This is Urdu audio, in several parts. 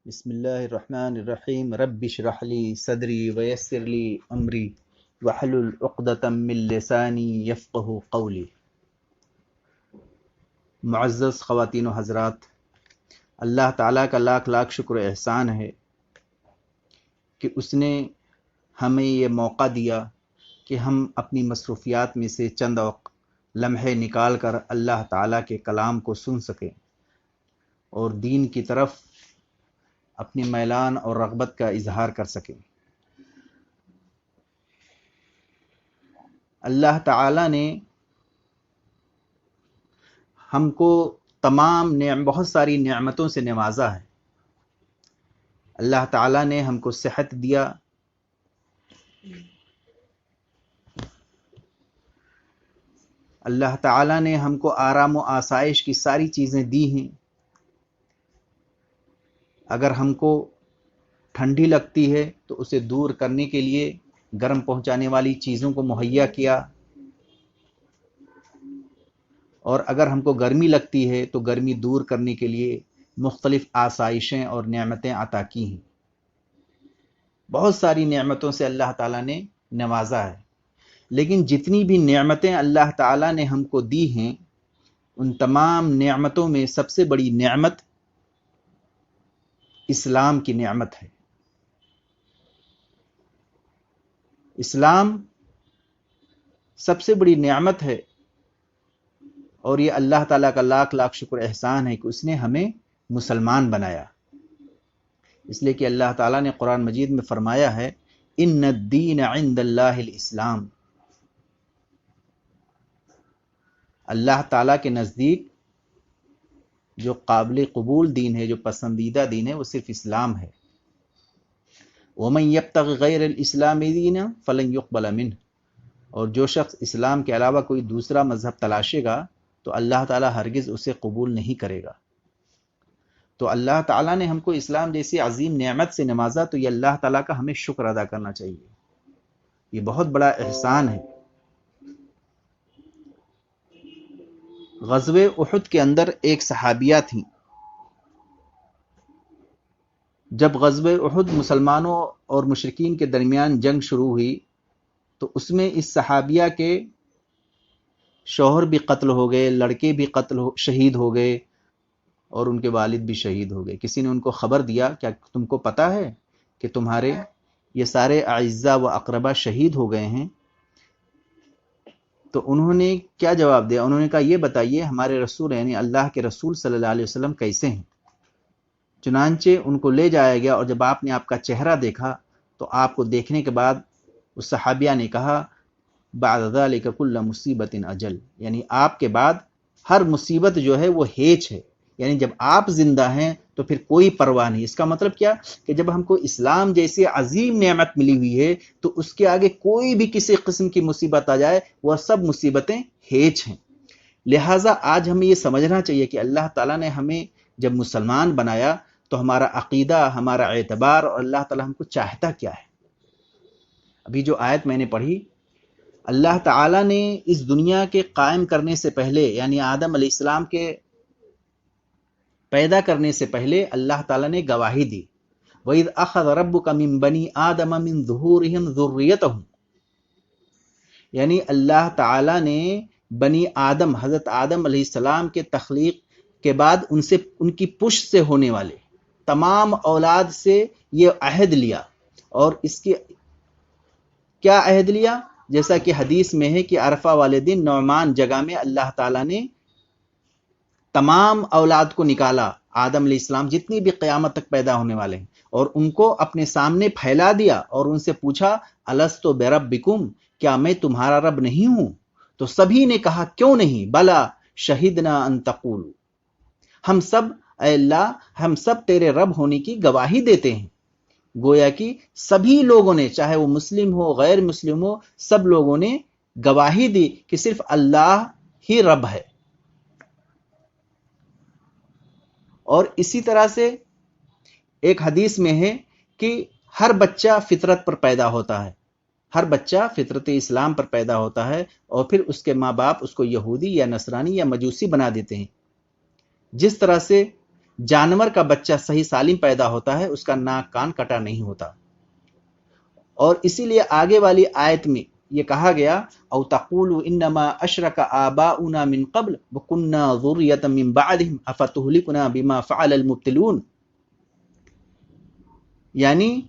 بسم اللہ الرحمن الرحیم رب اشرح لی صدری ویسر لی امری واحلل عقدۃ من لسانی یفقہوا قولی۔ معزز خواتین و حضرات، اللہ تعالیٰ کا لاکھ لاکھ شکر و احسان ہے کہ اس نے ہمیں یہ موقع دیا کہ ہم اپنی مصروفیات میں سے چند لمحے نکال کر اللہ تعالیٰ کے کلام کو سن سکیں اور دین کی طرف اپنی میلان اور رغبت کا اظہار کر سکیں۔ اللہ تعالیٰ نے ہم کو تمام بہت ساری نعمتوں سے نوازا ہے۔ اللہ تعالیٰ نے ہم کو صحت دیا، اللہ تعالیٰ نے ہم کو آرام و آسائش کی ساری چیزیں دی ہیں۔ اگر ہم کو ٹھنڈی لگتی ہے تو اسے دور کرنے کے لیے گرم پہنچانے والی چیزوں کو مہیا کیا، اور اگر ہم کو گرمی لگتی ہے تو گرمی دور کرنے کے لیے مختلف آسائشیں اور نعمتیں عطا کی ہیں۔ بہت ساری نعمتوں سے اللہ تعالیٰ نے نوازا ہے، لیکن جتنی بھی نعمتیں اللہ تعالیٰ نے ہم کو دی ہیں، ان تمام نعمتوں میں سب سے بڑی نعمت اسلام کی نعمت ہے۔ اسلام سب سے بڑی نعمت ہے، اور یہ اللہ تعالیٰ کا لاکھ لاکھ شکر احسان ہے کہ اس نے ہمیں مسلمان بنایا۔ اس لیے کہ اللہ تعالیٰ نے قرآن مجید میں فرمایا ہے، ان الدین عند اللہ الاسلام۔ اللہ تعالیٰ کے نزدیک جو قابل قبول دین ہے، جو پسندیدہ دین ہے، وہ صرف اسلام ہے۔ وَمَن يَبْتَغِ غَيْرَ الْإِسْلَامِ دِينًا فَلَن يُقْبَلَ مِنْهُ، اور جو شخص اسلام کے علاوہ کوئی دوسرا مذہب تلاشے گا تو اللہ تعالیٰ ہرگز اسے قبول نہیں کرے گا۔ تو اللہ تعالیٰ نے ہم کو اسلام جیسی عظیم نعمت سے نوازا، تو یہ اللہ تعالیٰ کا ہمیں شکر ادا کرنا چاہیے۔ یہ بہت بڑا احسان ہے۔ غزوہ احد کے اندر ایک صحابیہ تھیں۔ جب غزوہ احد مسلمانوں اور مشرکین کے درمیان جنگ شروع ہوئی تو اس میں اس صحابیہ کے شوہر بھی قتل ہو گئے، لڑکے بھی شہید ہو گئے، اور ان کے والد بھی شہید ہو گئے۔ کسی نے ان کو خبر دیا، کیا تم کو پتہ ہے کہ تمہارے یہ سارے اعزاء و اقربا شہید ہو گئے ہیں؟ تو انہوں نے کیا جواب دیا؟ انہوں نے کہا، یہ بتائیے ہمارے رسول یعنی اللہ کے رسول صلی اللہ علیہ وسلم کیسے ہیں؟ چنانچہ ان کو لے جایا گیا، اور جب آپ نے آپ کا چہرہ دیکھا تو آپ کو دیکھنے کے بعد اس صحابیہ نے کہا، بعد ذلک کل مصیبت اجل، یعنی آپ کے بعد ہر مصیبت جو ہے وہ ہیچ ہے، یعنی جب آپ زندہ ہیں تو پھر کوئی پرواہ نہیں۔ اس کا مطلب کیا کہ جب ہم کو اسلام جیسی عظیم نعمت ملی ہوئی ہے تو اس کے آگے کوئی بھی کسی قسم کی مصیبت آ جائے، وہ سب مصیبتیں ہیچ ہیں۔ لہٰذا آج ہمیں یہ سمجھنا چاہیے کہ اللہ تعالیٰ نے ہمیں جب مسلمان بنایا تو ہمارا عقیدہ، ہمارا اعتبار، اور اللہ تعالیٰ ہم کو چاہتا کیا ہے۔ ابھی جو آیت میں نے پڑھی، اللہ تعالیٰ نے اس دنیا کے قائم کرنے سے پہلے، یعنی آدم علیہ السلام کے پیدا کرنے سے پہلے اللہ تعالیٰ نے گواہی دی، وَإِذْ أَخَذَ رَبُّكَ مِن بَنِي آدَمَ مِن ظُهُورِهِمْ ذُرِّيَّتَهُمْ، یعنی اللہ تعالیٰ نے بنی آدم، حضرت آدم علیہ السلام کے تخلیق کے بعد ان کی پشت سے ہونے والے تمام اولاد سے یہ عہد لیا۔ اور اس کی کیا عہد لیا؟ جیسا کہ حدیث میں ہے کہ عرفہ والے دن نعمان جگہ میں اللہ تعالیٰ نے تمام اولاد کو نکالا، آدم علیہ السلام جتنی بھی قیامت تک پیدا ہونے والے ہیں، اور ان کو اپنے سامنے پھیلا دیا اور ان سے پوچھا، الست بربکم، کیا میں تمہارا رب نہیں ہوں؟ تو سبھی نے کہا، کیوں نہیں، بلا شہدنا ان تقولوا، ہم سب، اے اللہ، ہم سب تیرے رب ہونے کی گواہی دیتے ہیں۔ گویا کہ سبھی لوگوں نے، چاہے وہ مسلم ہو غیر مسلم ہو، سب لوگوں نے گواہی دی کہ صرف اللہ ہی رب ہے۔ اور اسی طرح سے ایک حدیث میں ہے کہ ہر بچہ فطرت پر پیدا ہوتا ہے، ہر بچہ فطرت اسلام پر پیدا ہوتا ہے، اور پھر اس کے ماں باپ اس کو یہودی یا نصرانی یا مجوسی بنا دیتے ہیں۔ جس طرح سے جانور کا بچہ صحیح سالم پیدا ہوتا ہے اس کا ناک کان کٹا نہیں ہوتا. اور اسی لیے آگے والی آیت میں یہ کہا گیا او تقولوا انما اشرک آباؤنا من قبل وكنا ذریۃ من بعدهم افتهلكنا بما فعل المبطلون. یعنی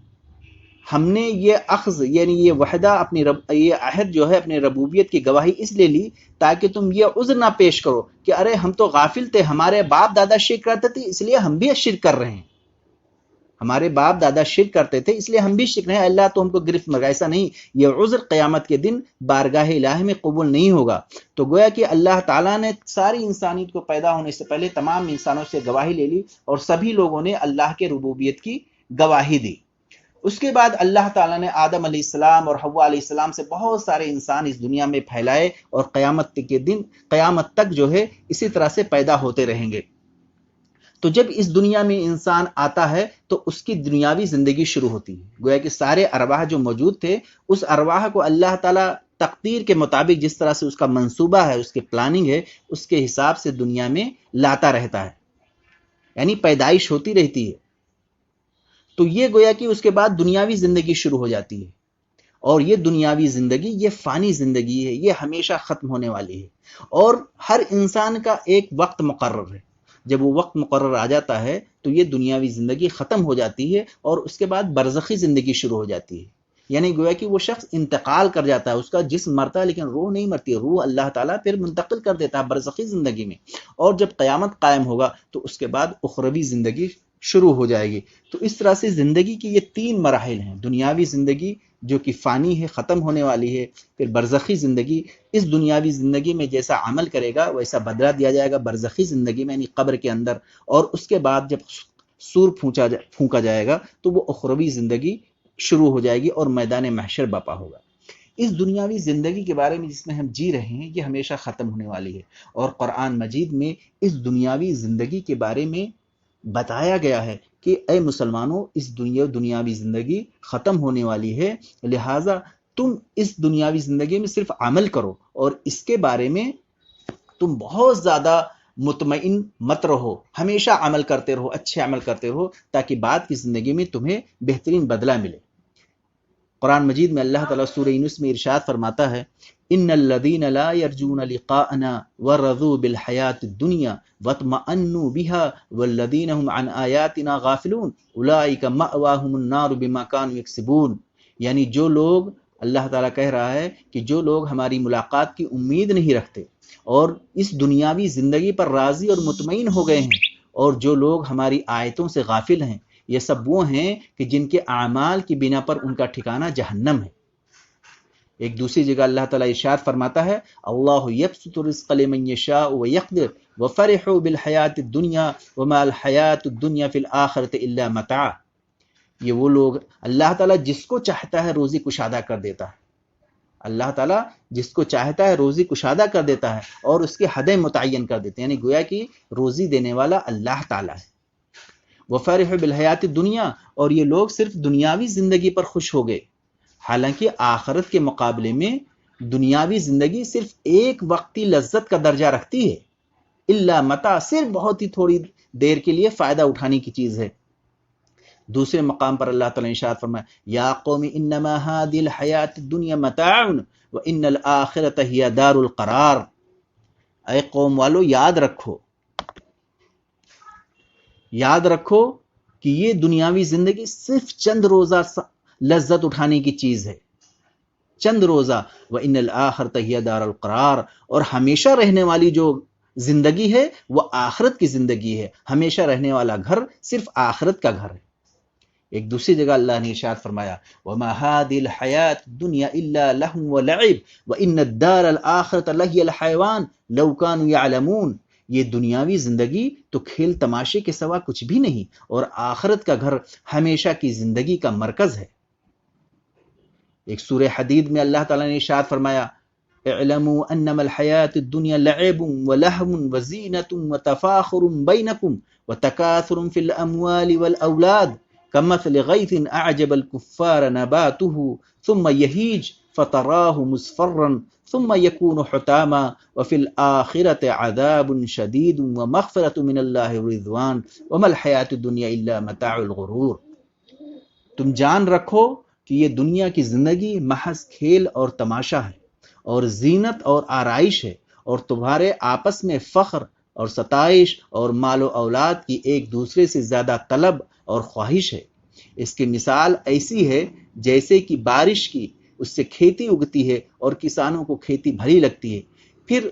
ہم نے یہ اخذ یعنی یہ وحدہ یہ عہد جو ہے اپنے ربوبیت کی گواہی اس لیے لی تاکہ تم یہ عذر نہ پیش کرو کہ ارے ہم تو غافل تھے، ہمارے باپ دادا شرک کرتے تھے اس لیے ہم بھی شرک کر رہے ہیں، ہمارے باپ دادا شرک کرتے تھے اس لیے ہم بھی شرک رہے ہیں، اللہ تو ہم کو گرفت میں، ایسا نہیں. یہ عذر قیامت کے دن بارگاہ الہی میں قبول نہیں ہوگا. تو گویا کہ اللہ تعالیٰ نے ساری انسانیت کو پیدا ہونے سے پہلے تمام انسانوں سے گواہی لے لی اور سبھی لوگوں نے اللہ کے ربوبیت کی گواہی دی. اس کے بعد اللہ تعالیٰ نے آدم علیہ السلام اور حوا علیہ السلام سے بہت سارے انسان اس دنیا میں پھیلائے اور قیامت تک جو ہے اسی طرح سے پیدا ہوتے رہیں گے. تو جب اس دنیا میں انسان آتا ہے تو اس کی دنیاوی زندگی شروع ہوتی ہے. گویا کہ سارے ارواح جو موجود تھے اس ارواح کو اللہ تعالیٰ تقدیر کے مطابق جس طرح سے اس کا منصوبہ ہے، اس کی پلاننگ ہے، اس کے حساب سے دنیا میں لاتا رہتا ہے، یعنی پیدائش ہوتی رہتی ہے. تو یہ گویا کہ اس کے بعد دنیاوی زندگی شروع ہو جاتی ہے، اور یہ دنیاوی زندگی یہ فانی زندگی ہے، یہ ہمیشہ ختم ہونے والی ہے. اور ہر انسان کا ایک وقت مقرر ہے، جب وہ وقت مقرر آ جاتا ہے تو یہ دنیاوی زندگی ختم ہو جاتی ہے اور اس کے بعد برزخی زندگی شروع ہو جاتی ہے. یعنی گویا کہ وہ شخص انتقال کر جاتا ہے، اس کا جسم مرتا ہے لیکن روح نہیں مرتی، روح اللہ تعالیٰ پھر منتقل کر دیتا ہے برزخی زندگی میں. اور جب قیامت قائم ہوگا تو اس کے بعد اخروی زندگی شروع ہو جائے گی. تو اس طرح سے زندگی کی یہ 3 مراحل ہیں: دنیاوی زندگی جو کہ فانی ہے، ختم ہونے والی ہے، پھر برزخی زندگی، اس دنیاوی زندگی میں جیسا عمل کرے گا ویسا بدلہ دیا جائے گا برزخی زندگی میں یعنی قبر کے اندر، اور اس کے بعد جب سور پھونکا جائے گا تو وہ اخروی زندگی شروع ہو جائے گی اور میدان محشر برپا ہوگا. اس دنیاوی زندگی کے بارے میں جس میں ہم جی رہے ہیں یہ ہمیشہ ختم ہونے والی ہے، اور قرآن مجید میں اس دنیاوی زندگی کے بارے میں بتایا گیا ہے کہ اے مسلمانوں اس دنیاوی زندگی ختم ہونے والی ہے، لہٰذا تم اس دنیاوی زندگی میں صرف عمل کرو اور اس کے بارے میں تم بہت زیادہ مطمئن مت رہو، ہمیشہ عمل کرتے رہو، اچھے عمل کرتے رہو تاکہ بعد کی زندگی میں تمہیں بہترین بدلہ ملے. قرآن مجید میں اللہ تعالیٰ سورہ یونس میں ارشاد فرماتا ہے ان الذین لا یرجون لقاءنا ورضوا بالحیاۃ الدنیا واطمأنوا بها والذین هم عن آیاتنا غافلون اولئک مأواهم النار بما كانوا یکسبون. یعنی جو لوگ، اللہ تعالیٰ کہہ رہا ہے کہ جو لوگ ہماری ملاقات کی امید نہیں رکھتے اور اس دنیاوی زندگی پر راضی اور مطمئن ہو گئے ہیں، اور جو لوگ ہماری آیتوں سے غافل ہیں، یہ سب وہ ہیں کہ جن کے اعمال کی بنا پر ان کا ٹھکانہ جہنم ہے. ایک دوسری جگہ اللہ تعالیٰ ارشاد فرماتا ہے اللہ یبسط الرزق لمن یشاء ویقدر وفرحوا بالحیاۃ الدنیا وما الحیاۃ الدنیا فی الآخرۃ الا متاع. یہ وہ لوگ، اللہ تعالیٰ جس کو چاہتا ہے روزی کشادہ کر دیتا ہے، اللہ تعالیٰ جس کو چاہتا ہے روزی کشادہ کر دیتا ہے اور اس کے حدیں متعین کر دیتے ہیں، یعنی گویا کہ روزی دینے والا اللہ تعالیٰ ہے. وفرح بالحیات الدنیا، اور یہ لوگ صرف دنیاوی زندگی پر خوش ہو گئے، حالانکہ آخرت کے مقابلے میں دنیاوی زندگی صرف ایک وقتی لذت کا درجہ رکھتی ہے، الا متاع، صرف بہت ہی تھوڑی دیر کے لیے فائدہ اٹھانے کی چیز ہے. دوسرے مقام پر اللہ تعالیٰ نے ارشاد فرمایا یا قوم انما هذه الحیات الدنیا متاع وان الآخرۃ ہی دار القرار. اے قوم والو یاد رکھو کہ یہ دنیاوی زندگی صرف چند روزہ لذت اٹھانے کی چیز ہے، چند روزہ. وان الآخرۃ ہی دار القرار، اور ہمیشہ رہنے والی جو زندگی ہے وہ آخرت کی زندگی ہے، ہمیشہ رہنے والا گھر صرف آخرت کا گھر ہے. ایک دوسری جگہ اللہ نے ارشاد فرمایا وما هذه الحیات الدنیا الا لهو ولعب وان الدار الآخرۃ لہی الحیوان لو كانوا يعلمون. یہ دنیاوی زندگی تو کھیل تماشے کے سوا کچھ بھی نہیں، اور آخرت کا گھر ہمیشہ کی زندگی کا مرکز ہے. ایک سورہ حدید میں اللہ تعالیٰ نے ارشاد فرمایا اعلموا انما الحیات الدنیا لعب ولہو وزینۃ وتفاخر بینکم وتکاثر فی الاموال والاولاد کمثل غیث اعجب الکفار نباته ثم یہیج فتراہ مصفرا ثم يكون حطاما وفي الآخرة عذاب شدید ومغفرة من اللہ ورضوان وما الحیاة الدنیا الا متاع الغرور۔ تم جان رکھو کہ یہ دنیا کی زندگی محض کھیل اور تماشا ہے اور زینت اور آرائش ہے، اور تمہارے آپس میں فخر اور ستائش اور مال و اولاد کی ایک دوسرے سے زیادہ طلب اور خواہش ہے۔ اس کی مثال ایسی ہے جیسے کہ بارش کی، اس سے کھیتی اگتی ہے اور کسانوں کو کھیتی بھلی لگتی ہے، پھر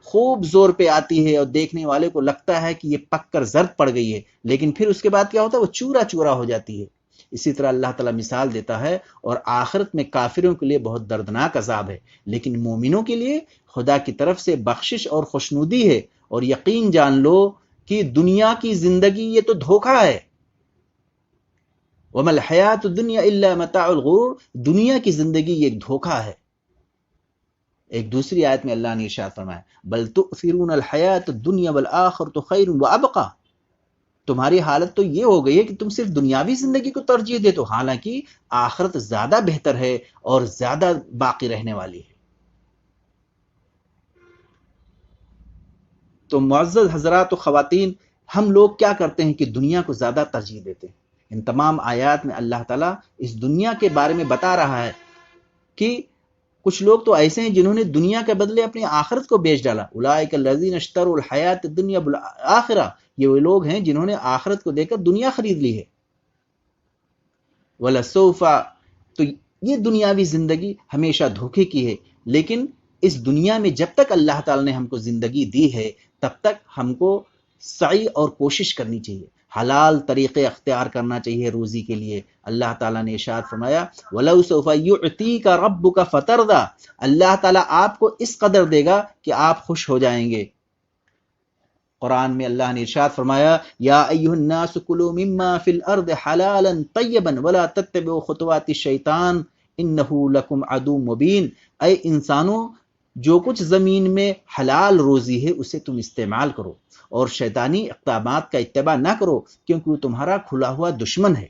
خوب زور پہ آتی ہے اور دیکھنے والے کو لگتا ہے کہ یہ پک کر زرد پڑ گئی ہے، لیکن پھر اس کے بعد کیا ہوتا ہے، وہ چورا چورا ہو جاتی ہے۔ اسی طرح اللہ تعالیٰ مثال دیتا ہے، اور آخرت میں کافروں کے لیے بہت دردناک عذاب ہے، لیکن مومنوں کے لیے خدا کی طرف سے بخشش اور خوشنودی ہے۔ اور یقین جان لو کہ دنیا کی زندگی یہ تو دھوکہ ہے، وَمَا الْحَيَاةُ الدُّنْيَا إِلَّا مَتَاعُ الْغُرُورِ، دنیا کی زندگی یہ ایک دھوکہ ہے۔ ایک دوسری آیت میں اللہ نے ارشاد فرمایا بل تؤثرون الحیات الدنیا والآخرۃ خیر وابقیٰ، تمہاری حالت تو یہ ہو گئی ہے کہ تم صرف دنیاوی زندگی کو ترجیح دیتے ہو، حالانکہ آخرت زیادہ بہتر ہے اور زیادہ باقی رہنے والی ہے۔ تو معزز حضرات و خواتین، ہم لوگ کیا کرتے ہیں کہ دنیا کو زیادہ ترجیح دیتے ہیں۔ ان تمام آیات میں اللہ تعالیٰ اس دنیا کے بارے میں بتا رہا ہے کہ کچھ لوگ تو ایسے ہیں جنہوں نے دنیا کے بدلے اپنی آخرت کو بیچ ڈالا، اولئک الذین اشتروا الحیات الدنیا بالآخرہ، یہ وہ لوگ ہیں جنہوں نے آخرت کو دے کر دنیا خرید لی ہے۔ ولسوف، تو یہ دنیاوی زندگی ہمیشہ دھوکے کی ہے، لیکن اس دنیا میں جب تک اللہ تعالیٰ نے ہم کو زندگی دی ہے تب تک ہم کو سعی اور کوشش کرنی چاہیے، حلال طریقے اختیار کرنا چاہیے روزی کے لیے۔ اللہ تعالیٰ نے ارشاد فرمایا وَلَوْ سَوْفَ يُعْتِيكَ رَبُّكَ فَتَرْضَىٰ، اللہ تعالیٰ آپ کو اس قدر دے گا کہ آپ خوش ہو جائیں گے۔ قرآن میں اللہ نے ارشاد فرمایا یا ایھا الناس کلوا مما فی الارض حلالا طیبا ولا تتبعوا خطوات الشیطان انہ لکم عدو مبین، اے انسانوں جو کچھ زمین میں حلال روزی ہے اسے تم استعمال کرو اور شیطانی اقدامات کا اتباع نہ کرو، کیونکہ وہ تمہارا کھلا ہوا دشمن ہے۔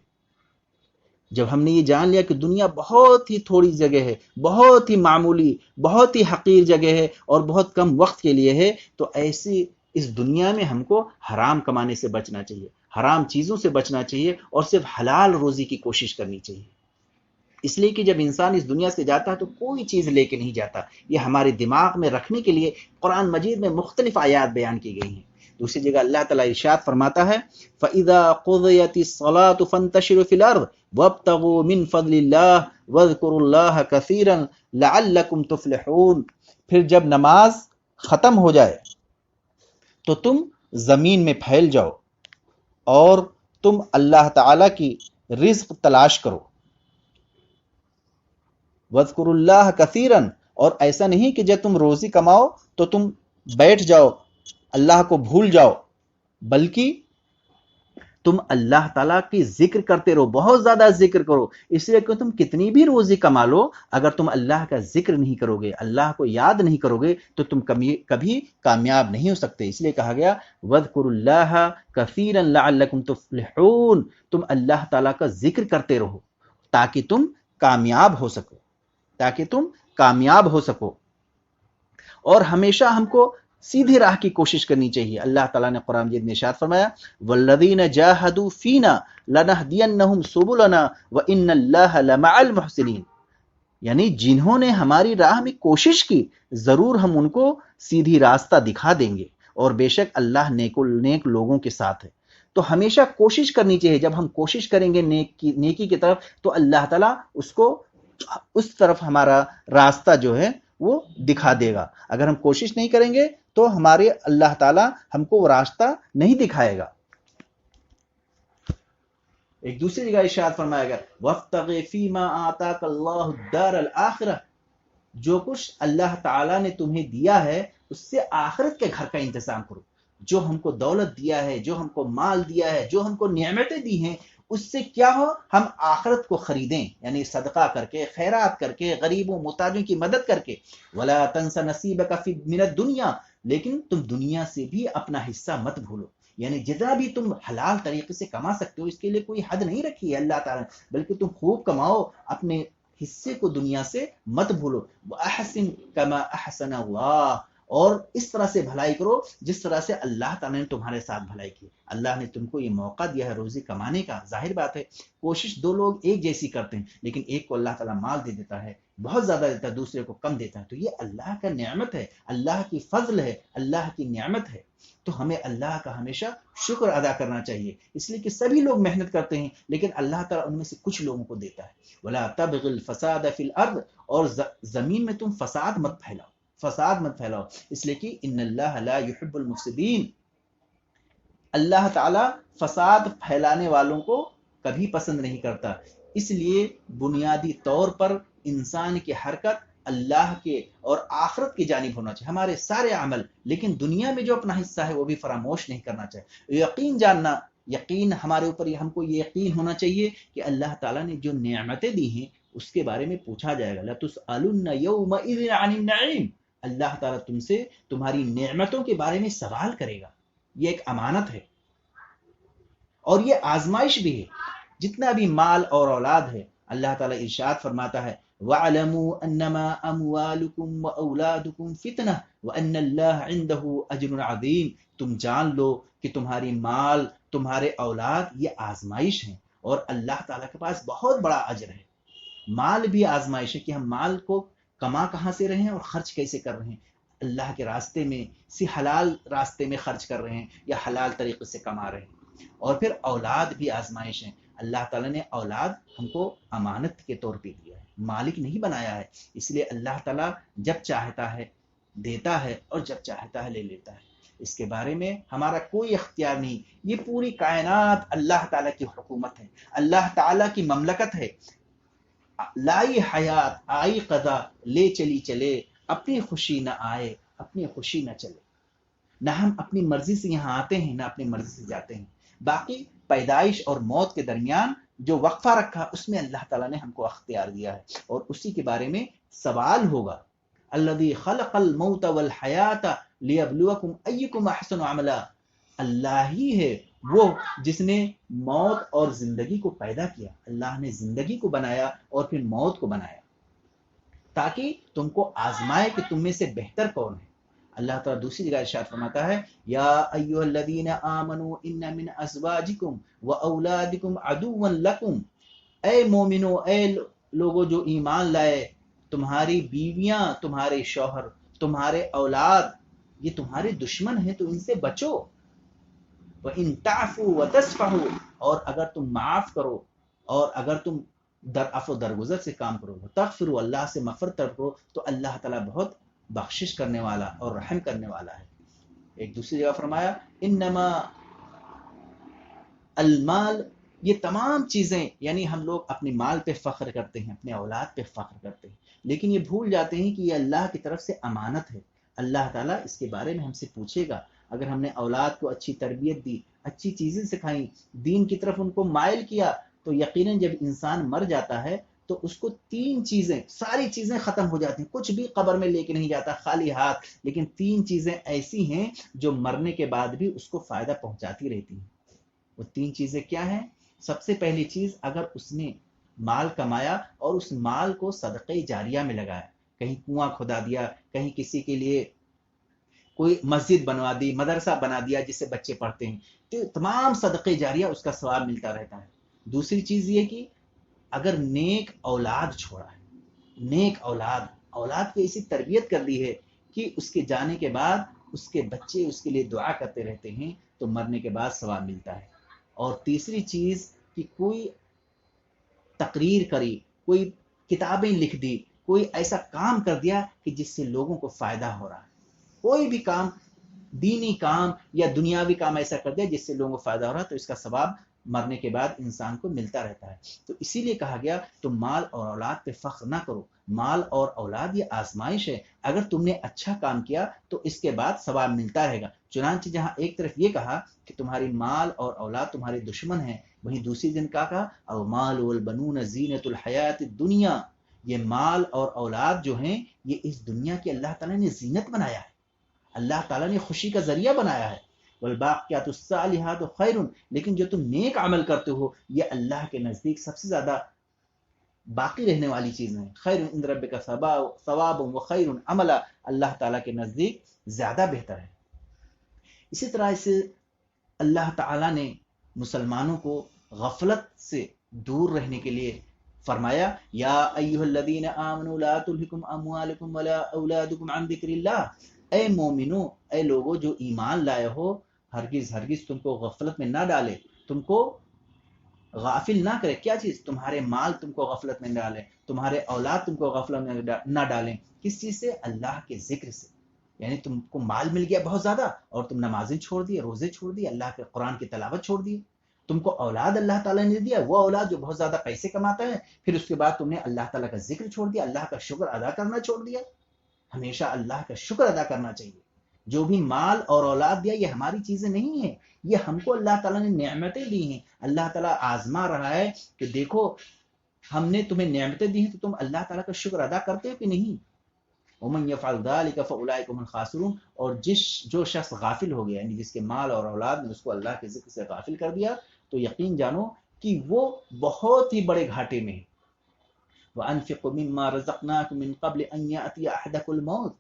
جب ہم نے یہ جان لیا کہ دنیا بہت ہی تھوڑی جگہ ہے، بہت ہی معمولی، بہت ہی حقیر جگہ ہے اور بہت کم وقت کے لیے ہے، تو ایسی اس دنیا میں ہم کو حرام کمانے سے بچنا چاہیے، حرام چیزوں سے بچنا چاہیے اور صرف حلال روزی کی کوشش کرنی چاہیے۔ اس لیے کہ جب انسان اس دنیا سے جاتا ہے تو کوئی چیز لے کے نہیں جاتا، یہ ہمارے دماغ میں رکھنے کے لیے قرآن مجید میں مختلف آیات بیان کی گئی ہیں۔ دوسری جگہ اللہ تعالیٰ ارشاد فرماتا ہے فَإِذَا قُضِيَتِ الصَّلَاةُ فَانتَشِرُوا فِي الْأَرْضِ وَابْتَغُوا مِن فَضْلِ اللَّهِ وَاذْكُرُوا اللَّهَ كَثِيرًا لَعَلَّكُمْ تُفْلِحُونَ، پھر جب نماز ختم ہو جائے تو تم زمین میں پھیل جاؤ اور تم اللہ تعالیٰ کی رزق تلاش کرو، وَاذْكُرُوا اللَّهَ كَثِيرًا، اور ایسا نہیں کہ جب تم روزی کماؤ تو تم بیٹھ جاؤ، اللہ کو بھول جاؤ، بلکہ تم اللہ تعالیٰ کی ذکر کرتے رہو، بہت زیادہ ذکر کرو، اس لیے کہ تم کتنی بھی روزی کما لو، اگر تم اللہ کا ذکر نہیں کرو گے، اللہ کو یاد نہیں کرو گے تو تم کبھی کامیاب نہیں ہو سکتے۔ اس لیے کہا گیا وَاذْكُرُوا اللَّهَ كَثِيرًا لَعَلَّكُمْ تُفْلِحُونَ، تم اللہ تعالیٰ کا ذکر کرتے رہو تاکہ تم کامیاب ہو سکو، تاکہ تم کامیاب ہو سکو۔ اور ہمیشہ ہم کو سیدھی راہ کی کوشش کرنی چاہیے۔ اللہ تعالیٰ نے قرآن مجید میں ارشاد فرمایا وَالَّذِينَ جَاهَدُوا فِينَا لَنَهْدِيَنَّهُمْ سُبُلَنَا وَإِنَّ اللَّهَ لَمَعَ الْمُحْسِنِينَ، یعنی جنہوں نے ہماری راہ میں کوشش کی ضرور ہم ان کو سیدھی راستہ دکھا دیں گے، اور بے شک اللہ نیک لوگوں کے ساتھ ہے۔ تو ہمیشہ کوشش کرنی چاہیے، جب ہم کوشش کریں گے نیکی کی طرف تو اللہ تعالیٰ اس طرف ہمارا راستہ جو ہے وہ دکھا دے گا۔ اگر ہم کوشش نہیں کریں گے تو ہمارے اللہ تعالیٰ ہم کو وہ راستہ نہیں دکھائے گا۔ ایک دوسری جگہ ارشاد فرمایا گیا وَابْتَغِ فِي مَا آتَاكَ اللَّهُ الدَّارَ الْآخِرَةَ، جو کچھ اللہ تعالیٰ نے تمہیں دیا ہے اس سے آخرت کے گھر کا انتظام کرو۔ جو ہم کو دولت دیا ہے، جو ہم کو مال دیا ہے، جو ہم کو نعمتیں دی ہیں، اس سے کیا ہو ہم آخرت کو خریدیں، یعنی صدقہ کر کے، خیرات کر کے، غریبوں محتاجوں کی مدد کر کے۔ وَلَا تَنْسَ نَصِيبَكَ مِنَ الدُّنْيَا، لیکن تم دنیا سے بھی اپنا حصہ مت بھولو، یعنی جتنا بھی تم حلال طریقے سے کما سکتے ہو اس کے لیے کوئی حد نہیں رکھی ہے اللہ تعالیٰ نے، بلکہ تم خوب کماؤ، اپنے حصے کو دنیا سے مت بھولو، وَأَحْسِن كَمَا أَحْسَنَ اللَّهُ، اور اس طرح سے بھلائی کرو جس طرح سے اللہ تعالیٰ نے تمہارے ساتھ بھلائی کی۔ اللہ نے تم کو یہ موقع دیا ہے روزی کمانے کا، ظاہر بات ہے کوشش دو لوگ ایک جیسی کرتے ہیں، لیکن ایک کو اللہ تعالیٰ مال دے دیتا ہے، بہت زیادہ دیتا ہے، دوسرے کو کم دیتا ہے، تو یہ اللہ کا نعمت ہے، اللہ کی فضل ہے، اللہ کی نعمت ہے، تو ہمیں اللہ کا ہمیشہ شکر ادا کرنا چاہیے، اس لیے کہ سبھی لوگ محنت کرتے ہیں لیکن اللہ تعالیٰ ان میں سے کچھ لوگوں کو دیتا ہے۔ وَلَا تَبْغِ الْفَسَادَ فِي الْأَرْضِ، اور زمین میں تم فساد مت پھیلاؤ، فساد مت پھیلاؤ، اس لیے کہ ان اللہ لا يحب المفسدین، اللہ تعالیٰ فساد پھیلانے والوں کو کبھی پسند نہیں کرتا۔ اس لیے بنیادی طور پر انسان کی حرکت اللہ کے اور آخرت کی جانب ہونا چاہیے، ہمارے سارے عمل، لیکن دنیا میں جو اپنا حصہ ہے وہ بھی فراموش نہیں کرنا چاہیے، یقین جاننا، یقین ہمارے اوپر، ہم کو یہ یقین ہونا چاہیے کہ اللہ تعالیٰ نے جو نعمتیں دی ہیں اس کے بارے میں پوچھا جائے گا، لَتُسْأَلُنَّ يَوْمَئِذٍ عَنِ النَّعِيمِ، اللہ تعالیٰ تم سے تمہاری نعمتوں کے بارے میں سوال کرے گا، یہ ایک امانت ہے اور یہ آزمائش بھی ہے۔ جتنا بھی مال اور اولاد ہے، اللہ تعالیٰ ارشاد فرماتا ہے وَاعْلَمُوا أَنَّمَا أَمْوَالُكُمْ وَأَوْلَادُكُمْ فِتْنَةٌ وَأَنَّ اللَّهَ عِندَهُ أَجْرٌ عَظِيمٌ، تم جان لو کہ تمہاری مال، تمہارے اولاد یہ آزمائش ہیں اور اللہ تعالیٰ کے پاس بہت بڑا اجر ہے۔ مال بھی آزمائش ہے کہ ہم مال کو کما کہاں سے رہے ہیں اور خرچ کیسے کر رہے ہیں، اللہ کے راستے میں، حلال راستے میں خرچ کر رہے ہیں یا حلال طریقے سے کما رہے ہیں۔ اور پھر اولاد بھی آزمائش ہے، اللہ تعالیٰ نے اولاد ہم کو امانت کے طور پہ دیا ہے، مالک نہیں بنایا ہے، اس لیے اللہ تعالیٰ جب چاہتا ہے دیتا ہے اور جب چاہتا ہے لے لیتا ہے، اس کے بارے میں ہمارا کوئی اختیار نہیں، یہ پوری کائنات اللہ تعالیٰ کی حکومت ہے، اللہ تعالیٰ کی مملکت ہے، لائی حیات آئی قضا، لے چلی چلے، اپنی خوشی نہ آئے اپنی خوشی نہ چلے، نہ ہم اپنی مرضی سے یہاں آتے ہیں نہ اپنی مرضی سے جاتے ہیں، باقی پیدائش اور موت کے درمیان جو وقفہ رکھا اس میں اللہ تعالیٰ نے ہم کو اختیار دیا ہے اور اسی کے بارے میں سوال ہوگا۔ الذی خلق الموت والحیات لیبلوکم ایکم احسن عملا، اللہ ہی ہے وہ جس نے موت اور زندگی کو پیدا کیا، اللہ نے زندگی کو بنایا اور پھر موت کو بنایا تاکہ تم کو آزمائے کہ تم میں سے بہتر کون ہے۔ اللہ تعالیٰ دوسری جگہ ارشاد فرماتا ہے یا ایھا الذین آمنوا ان من ازواجکم واولادکم عدوا لکم، اے مومنو، اے لوگو جو ایمان لائے، تمہاری بیویاں، تمہارے شوہر، تمہارے اولاد یہ تمہارے دشمن ہیں تو ان سے بچو، وَإِن تَعْفُوا وَتَصْفَحُوا، اور اگر تم معاف کرو اور اگر تم عفو درگزر سے کام کرو، تغفروا، اللہ سے مغفرت کرو، تو اللہ تعالیٰ بہت بخشش کرنے والا اور رحم کرنے والا ہے۔ ایک دوسری جگہ فرمایا انما المال، یہ تمام چیزیں، یعنی ہم لوگ اپنے مال پہ فخر کرتے ہیں، اپنے اولاد پہ فخر کرتے ہیں، لیکن یہ بھول جاتے ہیں کہ یہ اللہ کی طرف سے امانت ہے، اللہ تعالیٰ اس کے بارے میں ہم سے پوچھے گا۔ اگر ہم نے اولاد کو اچھی تربیت دی، اچھی چیزیں سکھائیں، دین کی طرف ان کو مائل کیا، تو یقیناً جب انسان مر جاتا ہے تو اس کو تین چیزیں، ساری چیزیں ختم ہو جاتی ہیں، کچھ بھی قبر میں لے کے نہیں جاتا خالی ہاتھ، لیکن تین چیزیں ایسی ہیں جو مرنے کے بعد بھی اس کو فائدہ پہنچاتی رہتی ہیں۔ وہ تین چیزیں کیا ہیں؟ سب سے پہلی چیز، اگر اس نے مال کمایا اور اس مال کو صدقہ جاریہ میں لگایا، کہیں کنواں کھدا دیا، کہیں کسی کے لیے کوئی مسجد بنوا دی، مدرسہ بنا دیا جس سے بچے پڑھتے ہیں، تو تمام صدقہ جاریہ اس کا ثواب ملتا رہتا ہے۔ دوسری چیز یہ کہ اگر نیک اولاد چھوڑا ہے، نیک اولاد کی ایسی تربیت کر دی ہے کہ اس کے جانے کے بعد اس کے بچے اس کے لیے دعا کرتے رہتے ہیں، تو مرنے کے بعد ثواب ملتا ہے۔ اور تیسری چیز کہ کوئی تقریر کری، کوئی کتابیں لکھ دی، کوئی ایسا کام کر دیا کہ جس سے لوگوں کو فائدہ ہو رہا ہے، کوئی بھی کام، دینی کام یا دنیاوی کام ایسا کر دیا جس سے لوگوں کو فائدہ ہو رہا ہے، تو اس کا ثواب مرنے کے بعد انسان کو ملتا رہتا ہے۔ تو اسی لیے کہا گیا تم مال اور اولاد پہ فخر نہ کرو، مال اور اولاد یہ آزمائش ہے، اگر تم نے اچھا کام کیا تو اس کے بعد ثواب ملتا رہے گا۔ چنانچہ جہاں ایک طرف یہ کہا کہ تمہاری مال اور اولاد تمہارے دشمن ہیں، وہیں دوسری دن کہا المال والبنون زینت الحیات الدنیا، یہ مال اور اولاد جو ہیں یہ اس دنیا کی اللہ تعالیٰ نے زینت بنایا ہے، اللہ تعالیٰ نے خوشی کا ذریعہ بنایا ہے۔ والباقیات الصالحات خیر، لیکن جو تم نیک عمل کرتے ہو یہ اللہ کے نزدیک سب سے زیادہ باقی رہنے والی چیزیں ہیں. خیر عند ربک ثواب و خیر عملا، اللہ تعالیٰ کے نزدیک زیادہ بہتر ہے. اسی طرح سے اللہ تعالیٰ نے مسلمانوں کو غفلت سے دور رہنے کے لیے فرمایا یا ایھا الذین آمنوا لا تلھکم اموالکم ولا اولادکم عن ذکر اللہ. اے مومنو، اے لوگو جو ایمان لائے ہو، ہرگز ہرگز تم کو غفلت میں نہ ڈالے، تم کو غافل نہ کرے. کیا چیز؟ تمہارے مال تم کو غفلت میں نہ ڈالے، تمہارے اولاد تم کو غفلت میں نہ ڈالیں. کس چیز سے؟ اللہ کے ذکر سے. یعنی تم کو مال مل گیا بہت زیادہ اور تم نمازیں چھوڑ دیے، روزے چھوڑ دیے، اللہ کے قرآن کی تلاوت چھوڑ دیے. تم کو اولاد اللہ تعالیٰ نے دیا، وہ اولاد جو بہت زیادہ پیسے کماتا ہے، پھر اس کے بعد تم نے اللہ تعالیٰ کا ذکر چھوڑ دیا، اللہ کا شکر ادا کرنا چھوڑ دیا. ہمیشہ اللہ کا شکر ادا کرنا چاہیے. جو بھی مال اور اولاد دیا یہ ہماری چیزیں نہیں ہیں، یہ ہم کو اللہ تعالیٰ نے نعمتیں دی ہیں. اللہ تعالیٰ آزما رہا ہے کہ دیکھو ہم نے تمہیں نعمتیں دی ہیں تو تم اللہ تعالیٰ کا شکر ادا کرتے ہو کہ نہیں. ومن يفعل ذلك فاولئک هم الخاسرون. اور جو شخص غافل ہو گیا، یعنی جس کے مال اور اولاد نے اس کو اللہ کے ذکر سے غافل کر دیا، تو یقین جانو کہ وہ بہت ہی بڑے گھاٹے میں ہے. وانفقوا مما رزقناکم من قبل ان یأتی احدکم الموت.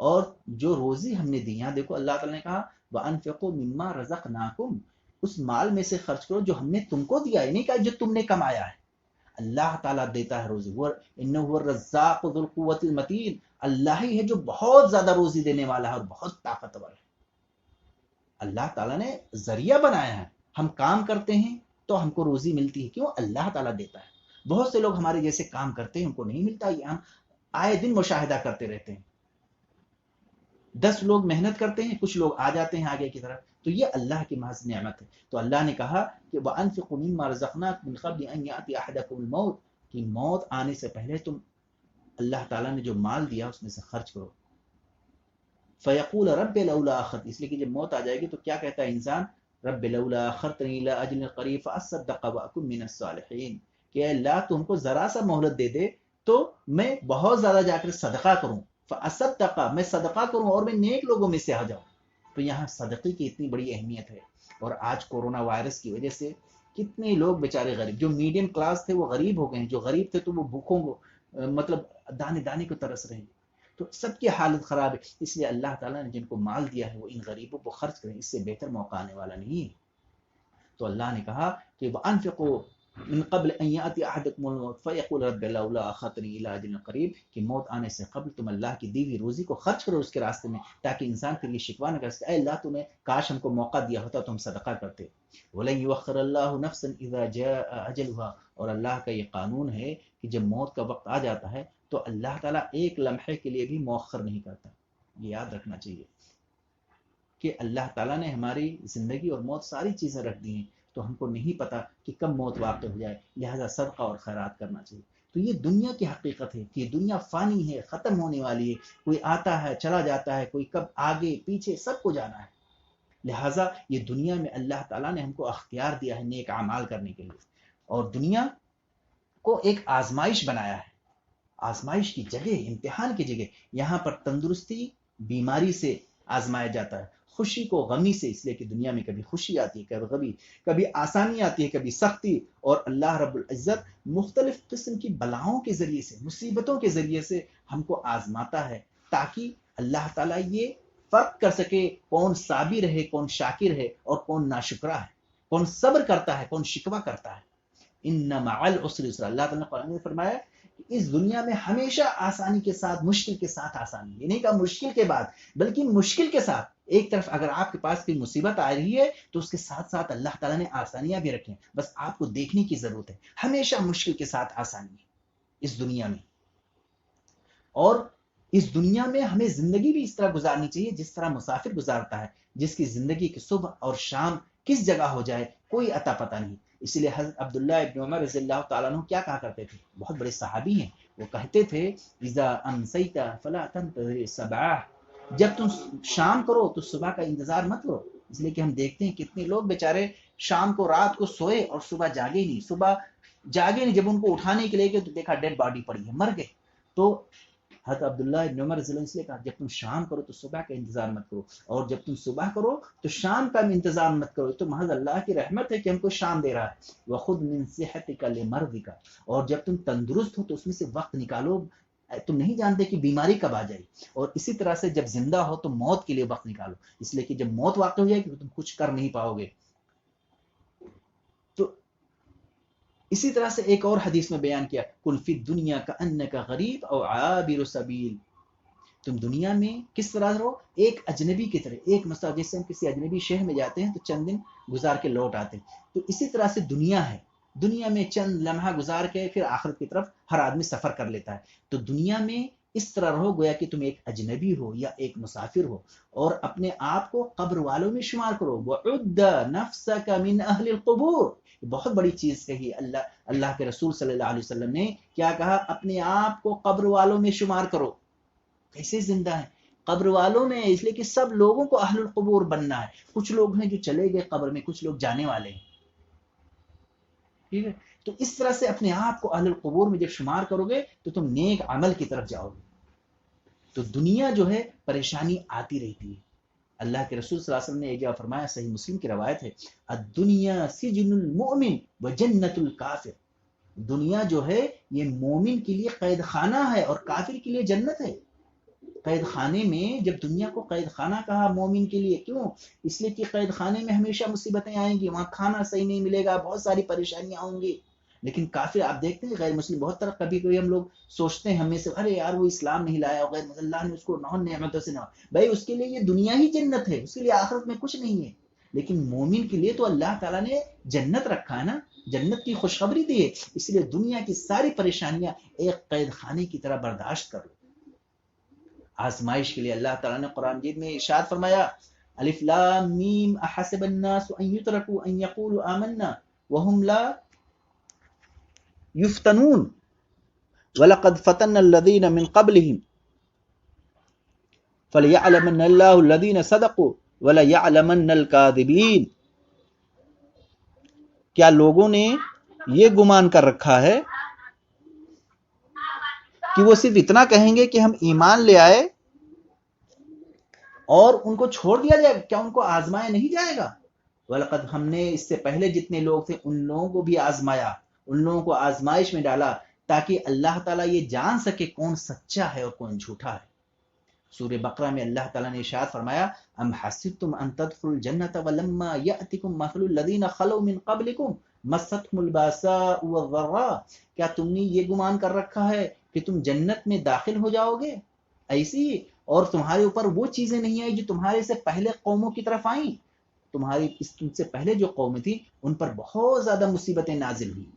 اور جو روزی ہم نے دی، یہاں دیکھو اللہ تعالیٰ نے کہا وانفقوا مما رزقناکم، اس مال میں سے خرچ کرو جو ہم نے تم کو دیا ہے، نہیں کہا جو تم نے کمایا ہے. اللہ تعالیٰ دیتا ہے روزی. انہ هو الرزاق ذو القوۃ المتین. اللہ ہی ہے جو بہت زیادہ روزی دینے والا ہے اور بہت طاقتور ہے. اللہ تعالیٰ نے ذریعہ بنایا ہے، ہم کام کرتے ہیں تو ہم کو روزی ملتی ہے. کیوں؟ اللہ تعالیٰ دیتا ہے. بہت سے لوگ ہمارے جیسے کام کرتے ہیں، ان کو نہیں ملتا. یہ ہم آئے دن مشاہدہ کرتے رہتے ہیں. 10 لوگ محنت کرتے ہیں، کچھ لوگ آ جاتے ہیں آگے کی طرف. تو یہ اللہ کی محض نعمت ہے. تو اللہ نے کہا کہ وَأَنفِقُوا مِمَّا رَزَقْنَاكُم مِّن قَبْلِ أَن يَأْتِيَ أَحَدَكُمُ الْمَوْتُ، کہ موت آنے سے پہلے تم اللہ تعالیٰ نے جو مال دیا اس میں سے خرچ کرو. فَيَقُولَ رَبِّ لَوْلَا أَخَّرْتَنِي، اس لیے کہ جب موت آ جائے گی تو کیا کہتا ہے انسان؟ رب لولا أخرتني إلى أجل قریب فأصدق وأكن من الصالحين، کہ اللہ تم کو ذرا سا مہلت دے دے تو میں بہت زیادہ جا کر صدقہ کروں. فأصدق، میں صدقہ کروں اور میں نیک لوگوں میں سے آ جاؤں. تو یہاں صدقے کی اتنی بڑی اہمیت ہے. اور آج کورونا وائرس کی وجہ سے کتنے لوگ بیچارے غریب، جو میڈیم کلاس تھے وہ غریب ہو گئے ہیں، جو غریب تھے تو وہ بھوکوں کو مطلب دانے دانے کو ترس رہے ہیں. تو سب کی حالت خراب ہے. اس لیے اللہ تعالیٰ نے جن کو مال دیا ہے وہ ان غریبوں کو خرچ کریں، اس سے بہتر موقع آنے والا نہیں ہے. تو اللہ نے کہا کہ وَأَنفِقُوا من قبل ان یاتی احدکم الموت فیقول رب لولا اخرتنی الی اجل قریب، کہ موت آنے سے قبل تم اللہ کی دی ہوئی روزی کو خرچ کرو اس کے راستے میں، تاکہ انسان پھر یہ شکوہ نہ کر سکے اے اللہ تمہیں کاش ہم کو موقع دیا ہوتا تو ہم صدقہ کرتے. ولن یؤخر اللہ نفسا اذا جاء اجلها، اور اللہ کا یہ قانون ہے کہ جب موت کا وقت آ جاتا ہے تو اللہ تعالیٰ ایک لمحے کے لیے بھی مؤخر نہیں کرتا. یہ یاد رکھنا چاہیے کہ اللہ تعالیٰ نے ہماری زندگی اور موت ساری چیزیں رکھ دی ہیں، تو ہم کو نہیں پتا کہ کب موت واقع ہو جائے، لہذا صدقہ اور خیرات کرنا چاہیے. تو یہ دنیا کی حقیقت ہے کہ دنیا فانی ہے، ختم ہونے والی ہے. کوئی آتا ہے چلا جاتا ہے، کوئی کب آگے پیچھے سب کو جانا ہے. لہذا یہ دنیا میں اللہ تعالیٰ نے ہم کو اختیار دیا ہے نیک اعمال کرنے کے لیے، اور دنیا کو ایک آزمائش بنایا ہے، آزمائش کی جگہ، امتحان کی جگہ. یہاں پر تندرستی بیماری سے آزمایا جاتا ہے، خوشی کو غمی سے، اس لیے کہ دنیا میں کبھی خوشی آتی ہے، کبھی غمی، کبھی آسانی آتی ہے، کبھی سختی. اور اللہ رب العزت مختلف قسم کی بلاؤں کے ذریعے سے، مصیبتوں کے ذریعے سے ہم کو آزماتا ہے، تاکہ اللہ تعالیٰ یہ فرق کر سکے کون صابر ہے، کون شاکر ہے اور کون ناشکرا ہے، کون صبر کرتا ہے، کون شکوہ کرتا ہے. ان مع العسر یسرا، اللہ تعالیٰ نے قرآن میں فرمایا کہ اس دنیا میں ہمیشہ آسانی کے ساتھ، مشکل کے ساتھ آسانی. یہ نہیں کہا مشکل کے بعد، بلکہ مشکل کے ساتھ. ایک طرف اگر آپ کے پاس کوئی مصیبت آ رہی ہے تو اس کے ساتھ ساتھ اللہ تعالیٰ نے آسانیاں بھی رکھی ہیں، بس آپ کو دیکھنے کی ضرورت ہے. ہمیشہ مشکل کے ساتھ آسانی ہے اس دنیا میں. اور اس دنیا میں ہمیں زندگی بھی اس طرح گزارنی چاہیے جس طرح مسافر گزارتا ہے، جس کی زندگی کی صبح اور شام کس جگہ ہو جائے کوئی عطا پتہ نہیں. اسی لیے حضرت عبداللہ ابن عمر رضی اللہ تعالیٰ عنہ کیا کہا کرتے تھے، بہت بڑے صحابی ہیں، وہ کہتے تھے اذا امسیت فلا تنتظر الصباح، جب تم شام کرو تو صبح کا انتظار مت کرو. اس لیے کہ ہم دیکھتے ہیں کتنے لوگ بیچارے شام کو رات کو سوئے اور صبح جاگے نہیں، صبح جاگے نہیں، جب ان کو اٹھانے کے لیے گئے تو دیکھا ڈیڈ باڈی پڑی ہے، مر گئے. تو حضرت عبداللہ ابن عمر رضی اللہ عنہ نے کہا جب تم شام کرو تو صبح کا انتظار مت کرو، اور جب تم صبح کرو تو شام کا انتظار مت کرو، تو محض اللہ کی رحمت ہے کہ ہم کو شام دے رہا ہے۔ وخذ من صحتک لمرضک، اور جب تم تندرست ہو تو اس میں سے وقت نکالو، تم نہیں جانتے کہ بیماری کب آ جائے، اور اسی طرح سے جب زندہ ہو تو موت کے لیے وقت نکالو، اس لیے کہ جب موت واقع ہو جائے گی تو تم کچھ کر نہیں پاؤ گے۔ تو اسی طرح سے ایک اور حدیث میں بیان کیا، کن فی الدنیا کانک غریب او عابر سبیل، تم دنیا میں کس طرح رہو، ایک اجنبی کی طرح، ایک مثلا جیسے ہم کسی اجنبی شہر میں جاتے ہیں تو چند دن گزار کے لوٹ آتے ہیں، تو اسی طرح سے دنیا ہے، دنیا میں چند لمحہ گزار کے پھر آخرت کی طرف ہر آدمی سفر کر لیتا ہے، تو دنیا میں اس طرح رہو گویا کہ تم ایک اجنبی ہو یا ایک مسافر ہو، اور اپنے آپ کو قبر والوں میں شمار کرو، وعد نفسک من اہل القبور، بہت بڑی چیز کہی اللہ کے رسول صلی اللہ علیہ وسلم نے، کیا کہا، اپنے آپ کو قبر والوں میں شمار کرو۔ کیسے زندہ ہے قبر والوں میں، اس لیے کہ سب لوگوں کو اہل القبور بننا ہے، کچھ لوگ ہیں جو چلے گئے قبر میں، کچھ لوگ جانے والے ہیں، ٹھیک ہے، تو اس طرح سے اپنے آپ کو اہل القبور میں جب شمار کرو گے تو تم نیک عمل کی طرف جاؤ گے۔ تو دنیا جو ہے پریشانی آتی رہتی ہے، اللہ کے رسول صلی اللہ علیہ وسلم نے ایک جگہ فرمایا، صحیح مسلم کی روایت ہے، الدنیا سجن المؤمن وجنت الکافر، دنیا جو ہے یہ مومن کے لیے قید خانہ ہے اور کافر کے لیے جنت ہے۔ قید خانے میں، جب دنیا کو قید خانہ کہا مومن کے لیے، کیوں؟ اس لیے کہ قید خانے میں ہمیشہ مصیبتیں آئیں گی، وہاں کھانا صحیح نہیں ملے گا، بہت ساری پریشانیاں ہوں گی، لیکن کافر آپ دیکھتے ہیں غیر مسلم بہت طرح، کبھی کبھی ہم لوگ سوچتے ہیں ہمیں سے، ارے یار وہ اسلام نہیں لایا، غیر اللہ نے اس کو نعمتوں سے نوازا، بھائی اس کے لیے یہ دنیا ہی جنت ہے، اس کے لیے آخرت میں کچھ نہیں ہے، لیکن مومن کے لیے تو اللہ تعالیٰ نے جنت رکھا ہے نا، جنت کی خوشخبری دی ہے، اس لیے دنیا کی ساری پریشانیاں ایک قید خانے کی طرح برداشت کرو۔ آزمائش کے لیے اللہ تعالیٰ نے قرآن مجید میں ارشاد فرمایا، الف لام میم احسب الناس ان یترکوا ان یقولوا آمنا وهم لا یفتنون وَلَقَدْ فَتَنَّ الَّذِينَ مِنْ قَبْلِهِمْ فَلْيَعْلَمَنَّ اللَّهُ الَّذِينَ صَدَقُوا وَلَيَعْلَمَنَّ الْكَاذِبِينَ، کیا لوگوں نے یہ گمان کر رکھا ہے کہ وہ صرف اتنا کہیں گے کہ ہم ایمان لے آئے اور ان کو چھوڑ دیا جائے، کیا ان کو آزمایا نہیں جائے گا؟ وَلَقَدْ، ہم نے اس سے پہلے جتنے لوگ تھے ان لوگوں کو بھی آزمایا، ان لوگوں کو آزمائش میں ڈالا، تاکہ اللہ تعالیٰ یہ جان سکے کون سچا ہے اور کون جھوٹا ہے۔ سورہ بقرہ میں اللہ تعالیٰ نے ارشاد فرمایا، ام حسبتم ان تدخلوا الجنة ولما يأتكم مثل الذين خلوا من قبلكم مستهم الباساء والضراء، کیا تم نے یہ گمان کر رکھا ہے کہ تم جنت میں داخل ہو جاؤ گے ایسی، اور تمہارے اوپر وہ چیزیں نہیں آئی جو تمہارے سے پہلے قوموں کی طرف آئیں، تم سے پہلے جو قومیں تھیں ان پر بہت زیادہ مصیبتیں نازل ہوئی۔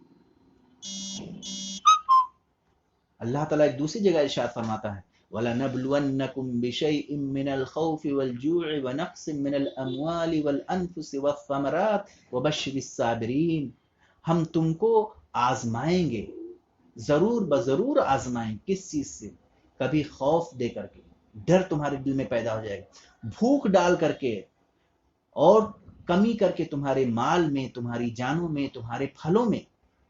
اللہ تعالیٰ ایک دوسری جگہ ارشاد فرماتا ہے، وَلَنَبْلُوَنَّكُمْ بِشَيْءٍ مِّنَ الْخَوْفِ وَالْجُوعِ وَنَقْصٍ مِّنَ الْأَمْوَالِ وَالْأَنفُسِ وَالثَّمَرَاتِ وَبَشِّرِ الصَّابِرِينَ، ہم تم کو آزمائیں گے، ضرور بضرور آزمائیں، کس چیز سے؟ کبھی خوف دے کر کے، ڈر تمہارے دل میں پیدا ہو جائے گا، بھوک ڈال کر کے، اور کمی کر کے تمہارے مال میں، تمہاری جانوں میں، تمہارے پھلوں میں،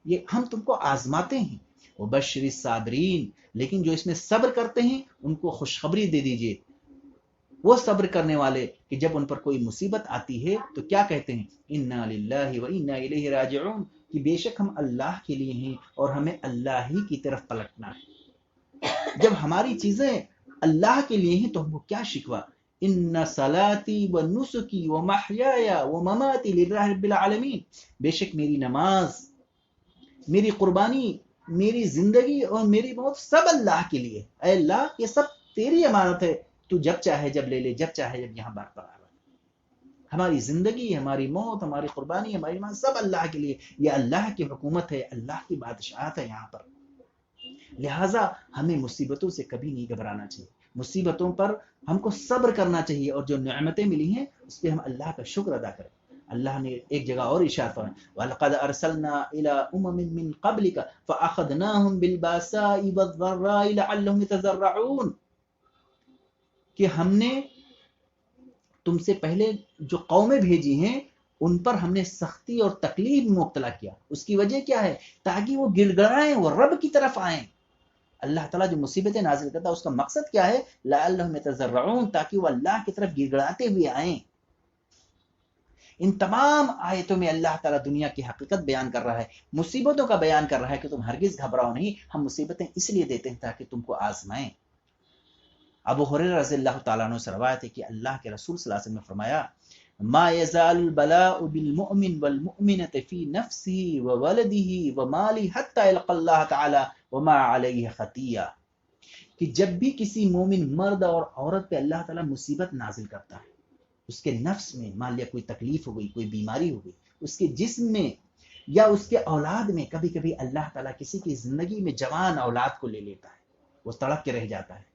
یہ ہم تم کو آزماتے ہیں۔ وبشر الصابرین، لیکن جو اس میں صبر کرتے ہیں ان کو خوشخبری دے دیجئے، وہ صبر کرنے والے کہ جب ان پر کوئی مصیبت آتی ہے تو کیا کہتے ہیں، انا للہ و انا الیہ راجعون، کہ بے شک ہم اللہ کے لیے ہیں اور ہمیں اللہ ہی کی طرف پلٹنا ہے۔ جب ہماری چیزیں اللہ کے لیے ہیں تو ہم کو کیا شکوہ، ان صلاتی و نسکی و محیای و مماتی للہ رب العالمین، بے شک میری نماز، میری قربانی، میری زندگی اور میری موت سب اللہ کے لیے، اے اللہ یہ سب تیری امانت ہے، تو جب چاہے جب لے لے، جب چاہے جب یہاں برقرار رہے، ہماری زندگی، ہماری موت، ہماری قربانی، ہماری ایمان سب اللہ کے لیے، یہ اللہ کی حکومت ہے، اللہ کی بادشاہت ہے یہاں پر، لہٰذا ہمیں مصیبتوں سے کبھی نہیں گھبرانا چاہیے، مصیبتوں پر ہم کو صبر کرنا چاہیے، اور جو نعمتیں ملی ہیں اس پہ ہم اللہ کا شکر ادا کریں۔ اللہ نے ایک جگہ اور ارشاد فرمایا، وَلَقَدْ أَرْسَلْنَا إِلَىٰ أُمَمٍ مِّن قَبْلِكَ فَأَخَذْنَاهُمْ بِالْبَأْسَاءِ وَالضَّرَّاءِ لَعَلَّهُمْ يَتَضَرَّعُونَ، کہ ہم نے تم سے پہلے جو قومیں بھیجی ہیں ان پر ہم نے سختی اور تکلیف مبتلا کیا، اس کی وجہ کیا ہے؟ تاکہ وہ گڑ گڑائیں، وہ رب کی طرف آئیں، اللہ تعالیٰ جو مصیبتیں نازل کرتا ہے اس کا مقصد کیا ہے؟ لعلہم یتضرعون، تاکہ وہ اللہ کی طرف گر گڑاتے ہوئے آئیں۔ ان تمام آیتوں میں اللہ تعالیٰ دنیا کی حقیقت بیان کر رہا ہے، مصیبتوں کا بیان کر رہا ہے کہ تم ہرگز گھبراؤ نہیں، ہم مصیبتیں اس لیے دیتے ہیں تاکہ تم کو آزمائیں۔ ابو ہریرہ رضی اللہ تعالیٰ عنہ سے روایت ہے کہ اللہ کے رسول صلی اللہ علیہ وسلم نے فرمایا ما يزال البلاء بالمؤمن والمؤمنة في نفسه وولده وماله حتى يلقى الله تعالی وما علیہ خطیہ، کہ جب بھی کسی مومن مرد اور عورت پہ اللہ تعالیٰ مصیبت نازل کرتا ہے، اس کے نفس میں مان لیا کوئی تکلیف ہو گئی، کوئی بیماری ہو گئی، اس کے جسم میں یا اس کے اولاد میں، کبھی کبھی اللہ تعالیٰ کسی کی زندگی میں جوان اولاد کو لے لیتا ہے، وہ تڑپ کے رہ جاتا ہے،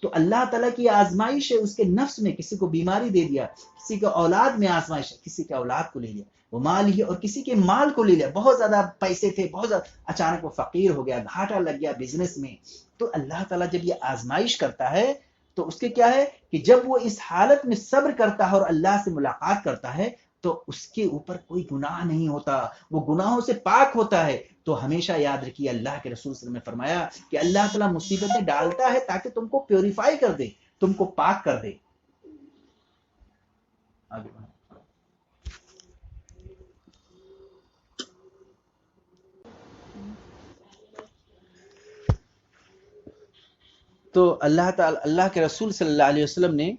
تو اللہ تعالیٰ کی آزمائش ہے، اس کے نفس میں کسی کو بیماری دے دیا، کسی کے اولاد میں آزمائش ہے، کسی کے اولاد کو لے لیا، وہ مال ہی، اور کسی کے مال کو لے لیا، بہت زیادہ پیسے تھے، بہت زیادہ، اچانک وہ فقیر ہو گیا، گھاٹا لگ گیا بزنس میں، تو اللہ تعالیٰ جب یہ آزمائش کرتا ہے تو اس کے کیا ہے کہ جب وہ اس حالت میں صبر کرتا ہے اور اللہ سے ملاقات کرتا ہے تو اس کے اوپر کوئی گناہ نہیں ہوتا، وہ گناہوں سے پاک ہوتا ہے۔ تو ہمیشہ یاد رکھیے، اللہ کے رسول صلی اللہ علیہ وسلم نے فرمایا کہ اللہ تعالیٰ مصیبتیں ڈالتا ہے تاکہ تم کو پیوریفائی کر دے، تم کو پاک کر دے۔ آگے بڑھو۔ تو اللہ تعالیٰ، اللہ کے رسول صلی اللہ علیہ وسلم نے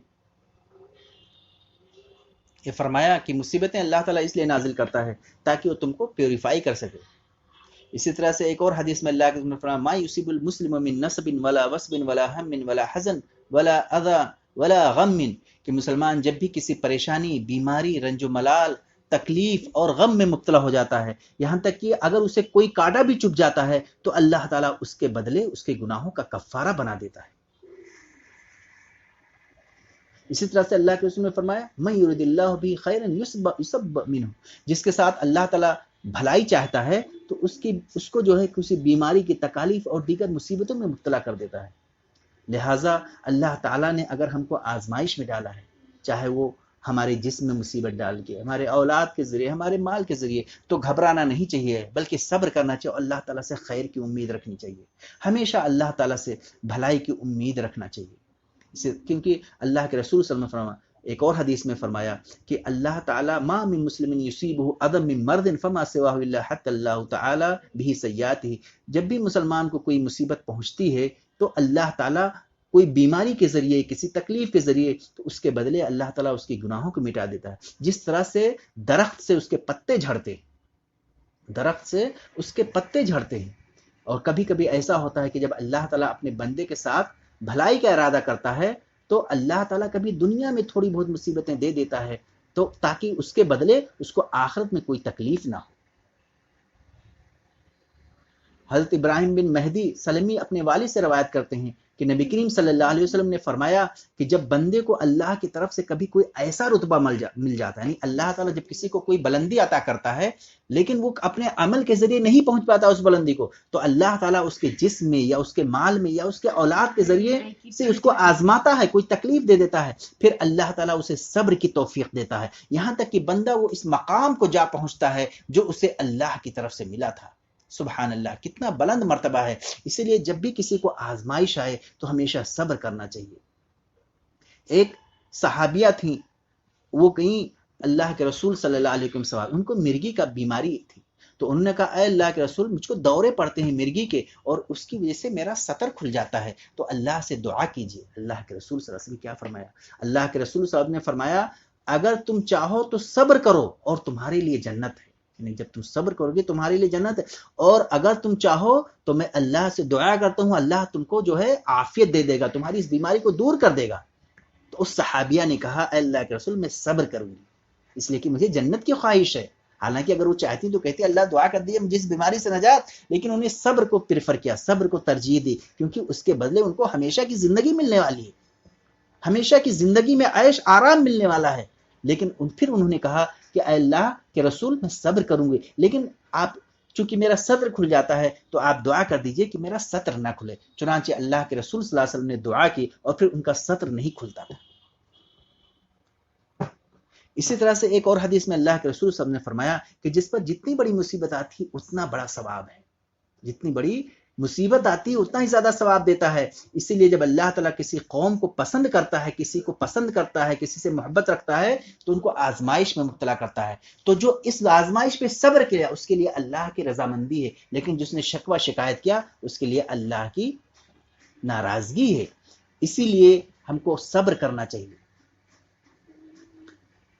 یہ فرمایا کہ مصیبتیں اللہ تعالیٰ اس لیے نازل کرتا ہے تاکہ وہ تم کو پیوریفائی کر سکے۔ اسی طرح سے ایک اور حدیث میں اللہ کے رسول نے فرمایا ما یصیب المسلم من نصب ولا وصب ولا ہم ولا حزن ولا اذى ولا غم، کہ مسلمان جب بھی کسی پریشانی، بیماری، رنج و ملال، تکلیف اور غم میں مبتلا ہو جاتا ہے، یہاں تک کہ اگر اسے کوئی کانٹا بھی چبھ جاتا ہے تو اللہ تعالیٰ اس کے بدلے اس کے گناہوں کا کفارہ بنا دیتا ہے۔ اسی طرح سے اللہ کے رسول نے فرمایا من یرید اللہ بہ خیرا یصب منہ، جس کے ساتھ اللہ تعالیٰ بھلائی چاہتا ہے تو اس کو جو ہے کسی بیماری کی تکالیف اور دیگر مصیبتوں میں مبتلا کر دیتا ہے۔ لہٰذا اللہ تعالیٰ نے اگر ہم کو آزمائش میں ڈالا ہے، چاہے وہ ہمارے جسم میں مصیبت ڈال کے، ہمارے اولاد کے ذریعے، ہمارے مال کے ذریعے، تو گھبرانا نہیں چاہیے بلکہ صبر کرنا چاہیے اور اللہ تعالیٰ سے خیر کی امید رکھنی چاہیے، ہمیشہ اللہ تعالیٰ سے بھلائی کی امید رکھنا چاہیے، کیونکہ اللہ کے رسول صلی اللہ علیہ وسلم ایک اور حدیث میں فرمایا کہ اللہ تعالیٰ ما من مسلم یصیبہ عدم من مرض فما سواہ الا حط اللہ تعالیٰ بہ سیئاتہ، جب بھی مسلمان کو کوئی مصیبت پہنچتی ہے تو اللہ تعالیٰ کوئی بیماری کے ذریعے، کسی تکلیف کے ذریعے، تو اس کے بدلے اللہ تعالیٰ اس کی گناہوں کو مٹا دیتا ہے، جس طرح سے درخت سے اس کے پتے جھڑتے، درخت سے اس کے پتے جھڑتے ہیں۔ اور کبھی کبھی ایسا ہوتا ہے کہ جب اللہ تعالیٰ اپنے بندے کے ساتھ بھلائی کا ارادہ کرتا ہے تو اللہ تعالیٰ کبھی دنیا میں تھوڑی بہت مصیبتیں دے دیتا ہے تو تاکہ اس کے بدلے اس کو آخرت میں کوئی تکلیف نہ ہو۔ حضرت ابراہیم بن مہدی سلمی اپنے والد سے روایت کرتے ہیں کہ نبی کریم صلی اللہ علیہ وسلم نے فرمایا کہ جب بندے کو اللہ کی طرف سے کبھی کوئی ایسا رتبہ مل جاتا ہے، یعنی اللہ تعالیٰ جب کسی کو کوئی بلندی عطا کرتا ہے لیکن وہ اپنے عمل کے ذریعے نہیں پہنچ پاتا اس بلندی کو، تو اللہ تعالیٰ اس کے جسم میں یا اس کے مال میں یا اس کے اولاد کے ذریعے سے اس کو آزماتا ہے، کوئی تکلیف دے دیتا ہے، پھر اللہ تعالیٰ اسے صبر کی توفیق دیتا ہے، یہاں تک کہ بندہ وہ اس مقام کو جا پہنچتا ہے جو اسے اللہ کی طرف سے ملا تھا۔ سبحان اللہ، کتنا بلند مرتبہ ہے۔ اسی لیے جب بھی کسی کو آزمائش آئے تو ہمیشہ صبر کرنا چاہیے۔ ایک صحابیہ تھیں، وہ کہیں اللہ کے رسول صلی اللہ علیہ وسلم سوال، ان کو مرگی کا بیماری تھی، تو انہوں نے کہا اے اللہ کے رسول، مجھ کو دورے پڑتے ہیں مرگی کے اور اس کی وجہ سے میرا سطر کھل جاتا ہے، تو اللہ سے دعا کیجیے۔ اللہ کے رسول صلی اللہ علیہ وسلم کیا فرمایا؟ اللہ کے رسول صلی اللہ علیہ وسلم نے فرمایا اگر تم چاہو تو صبر کرو اور تمہارے لیے جنت ہے، یعنی جب تم صبر کرو گے تمہارے لیے جنت ہے، اور اگر تم چاہو تو میں اللہ سے دعا کرتا ہوں اللہ تم کو جو ہے عافیت دے دے گا، تمہاری اس بیماری کو دور کر دے گا۔ تو اس صحابیہ نے کہا اے اللہ کے رسول، میں صبر کروں گی اس لیے کہ مجھے جنت کی خواہش ہے۔ حالانکہ اگر وہ چاہتی تو کہتی اللہ دعا کر دیے مجھے اس بیماری سے نجات، لیکن انہیں صبر کو پریفر کیا، صبر کو ترجیح دی، کیونکہ اس کے بدلے ان کو ہمیشہ کی زندگی ملنے والی ہے، ہمیشہ کی زندگی میں عیش آرام ملنے والا ہے۔ لیکن پھر انہوں نے کہا کہ اے اللہ کے رسول، میں صبر کروں گی، لیکن آپ چونکہ میرا صدر کھل جاتا ہے تو آپ دعا کر دیجئے کہ میرا سطر نہ کھلے۔ چنانچہ اللہ کے رسول صلی اللہ علیہ وسلم نے دعا کی اور پھر ان کا سطر نہیں کھلتا تھا۔ اسی طرح سے ایک اور حدیث میں اللہ کے رسول صلی اللہ علیہ وسلم نے فرمایا کہ جس پر جتنی بڑی مصیبت آتی ہے اتنا بڑا ثواب ہے، جتنی بڑی مصیبت آتی ہے اتنا ہی زیادہ ثواب دیتا ہے. اسی لیے جب اللہ تعالیٰ کسی قوم کو پسند کرتا ہے، کسی کو پسند کرتا ہے، کسی سے محبت رکھتا ہے، تو ان کو آزمائش میں مبتلا کرتا ہے. تو جو اس آزمائش پہ صبر کیا اس کے لیے اللہ کی رضامندی ہے، لیکن جس نے شکوہ شکایت کیا اس کے لیے اللہ کی ناراضگی ہے. اسی لیے ہم کو صبر کرنا چاہیے.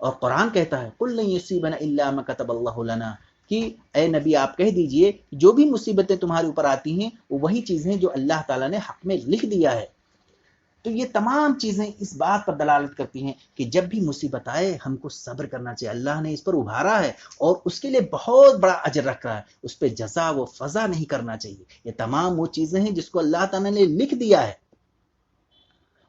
اور قرآن کہتا ہے قُلْ لَن يُصِيبَنَا إِلَّا مَا كَتَبَ اللَّهُ لَنَا، کہ اے نبی آپ کہہ دیجئے جو بھی مصیبتیں تمہارے اوپر آتی ہیں وہ وہی چیزیں جو اللہ تعالیٰ نے حق میں لکھ دیا ہے. تو یہ تمام چیزیں اس بات پر دلالت کرتی ہیں کہ جب بھی مصیبت آئے ہم کو صبر کرنا چاہیے. اللہ نے اس پر ابھارا ہے اور اس کے لیے بہت بڑا اجر رکھ رہا ہے، اس پہ جزا و فضا نہیں کرنا چاہیے. یہ تمام وہ چیزیں ہیں جس کو اللہ تعالیٰ نے لکھ دیا ہے.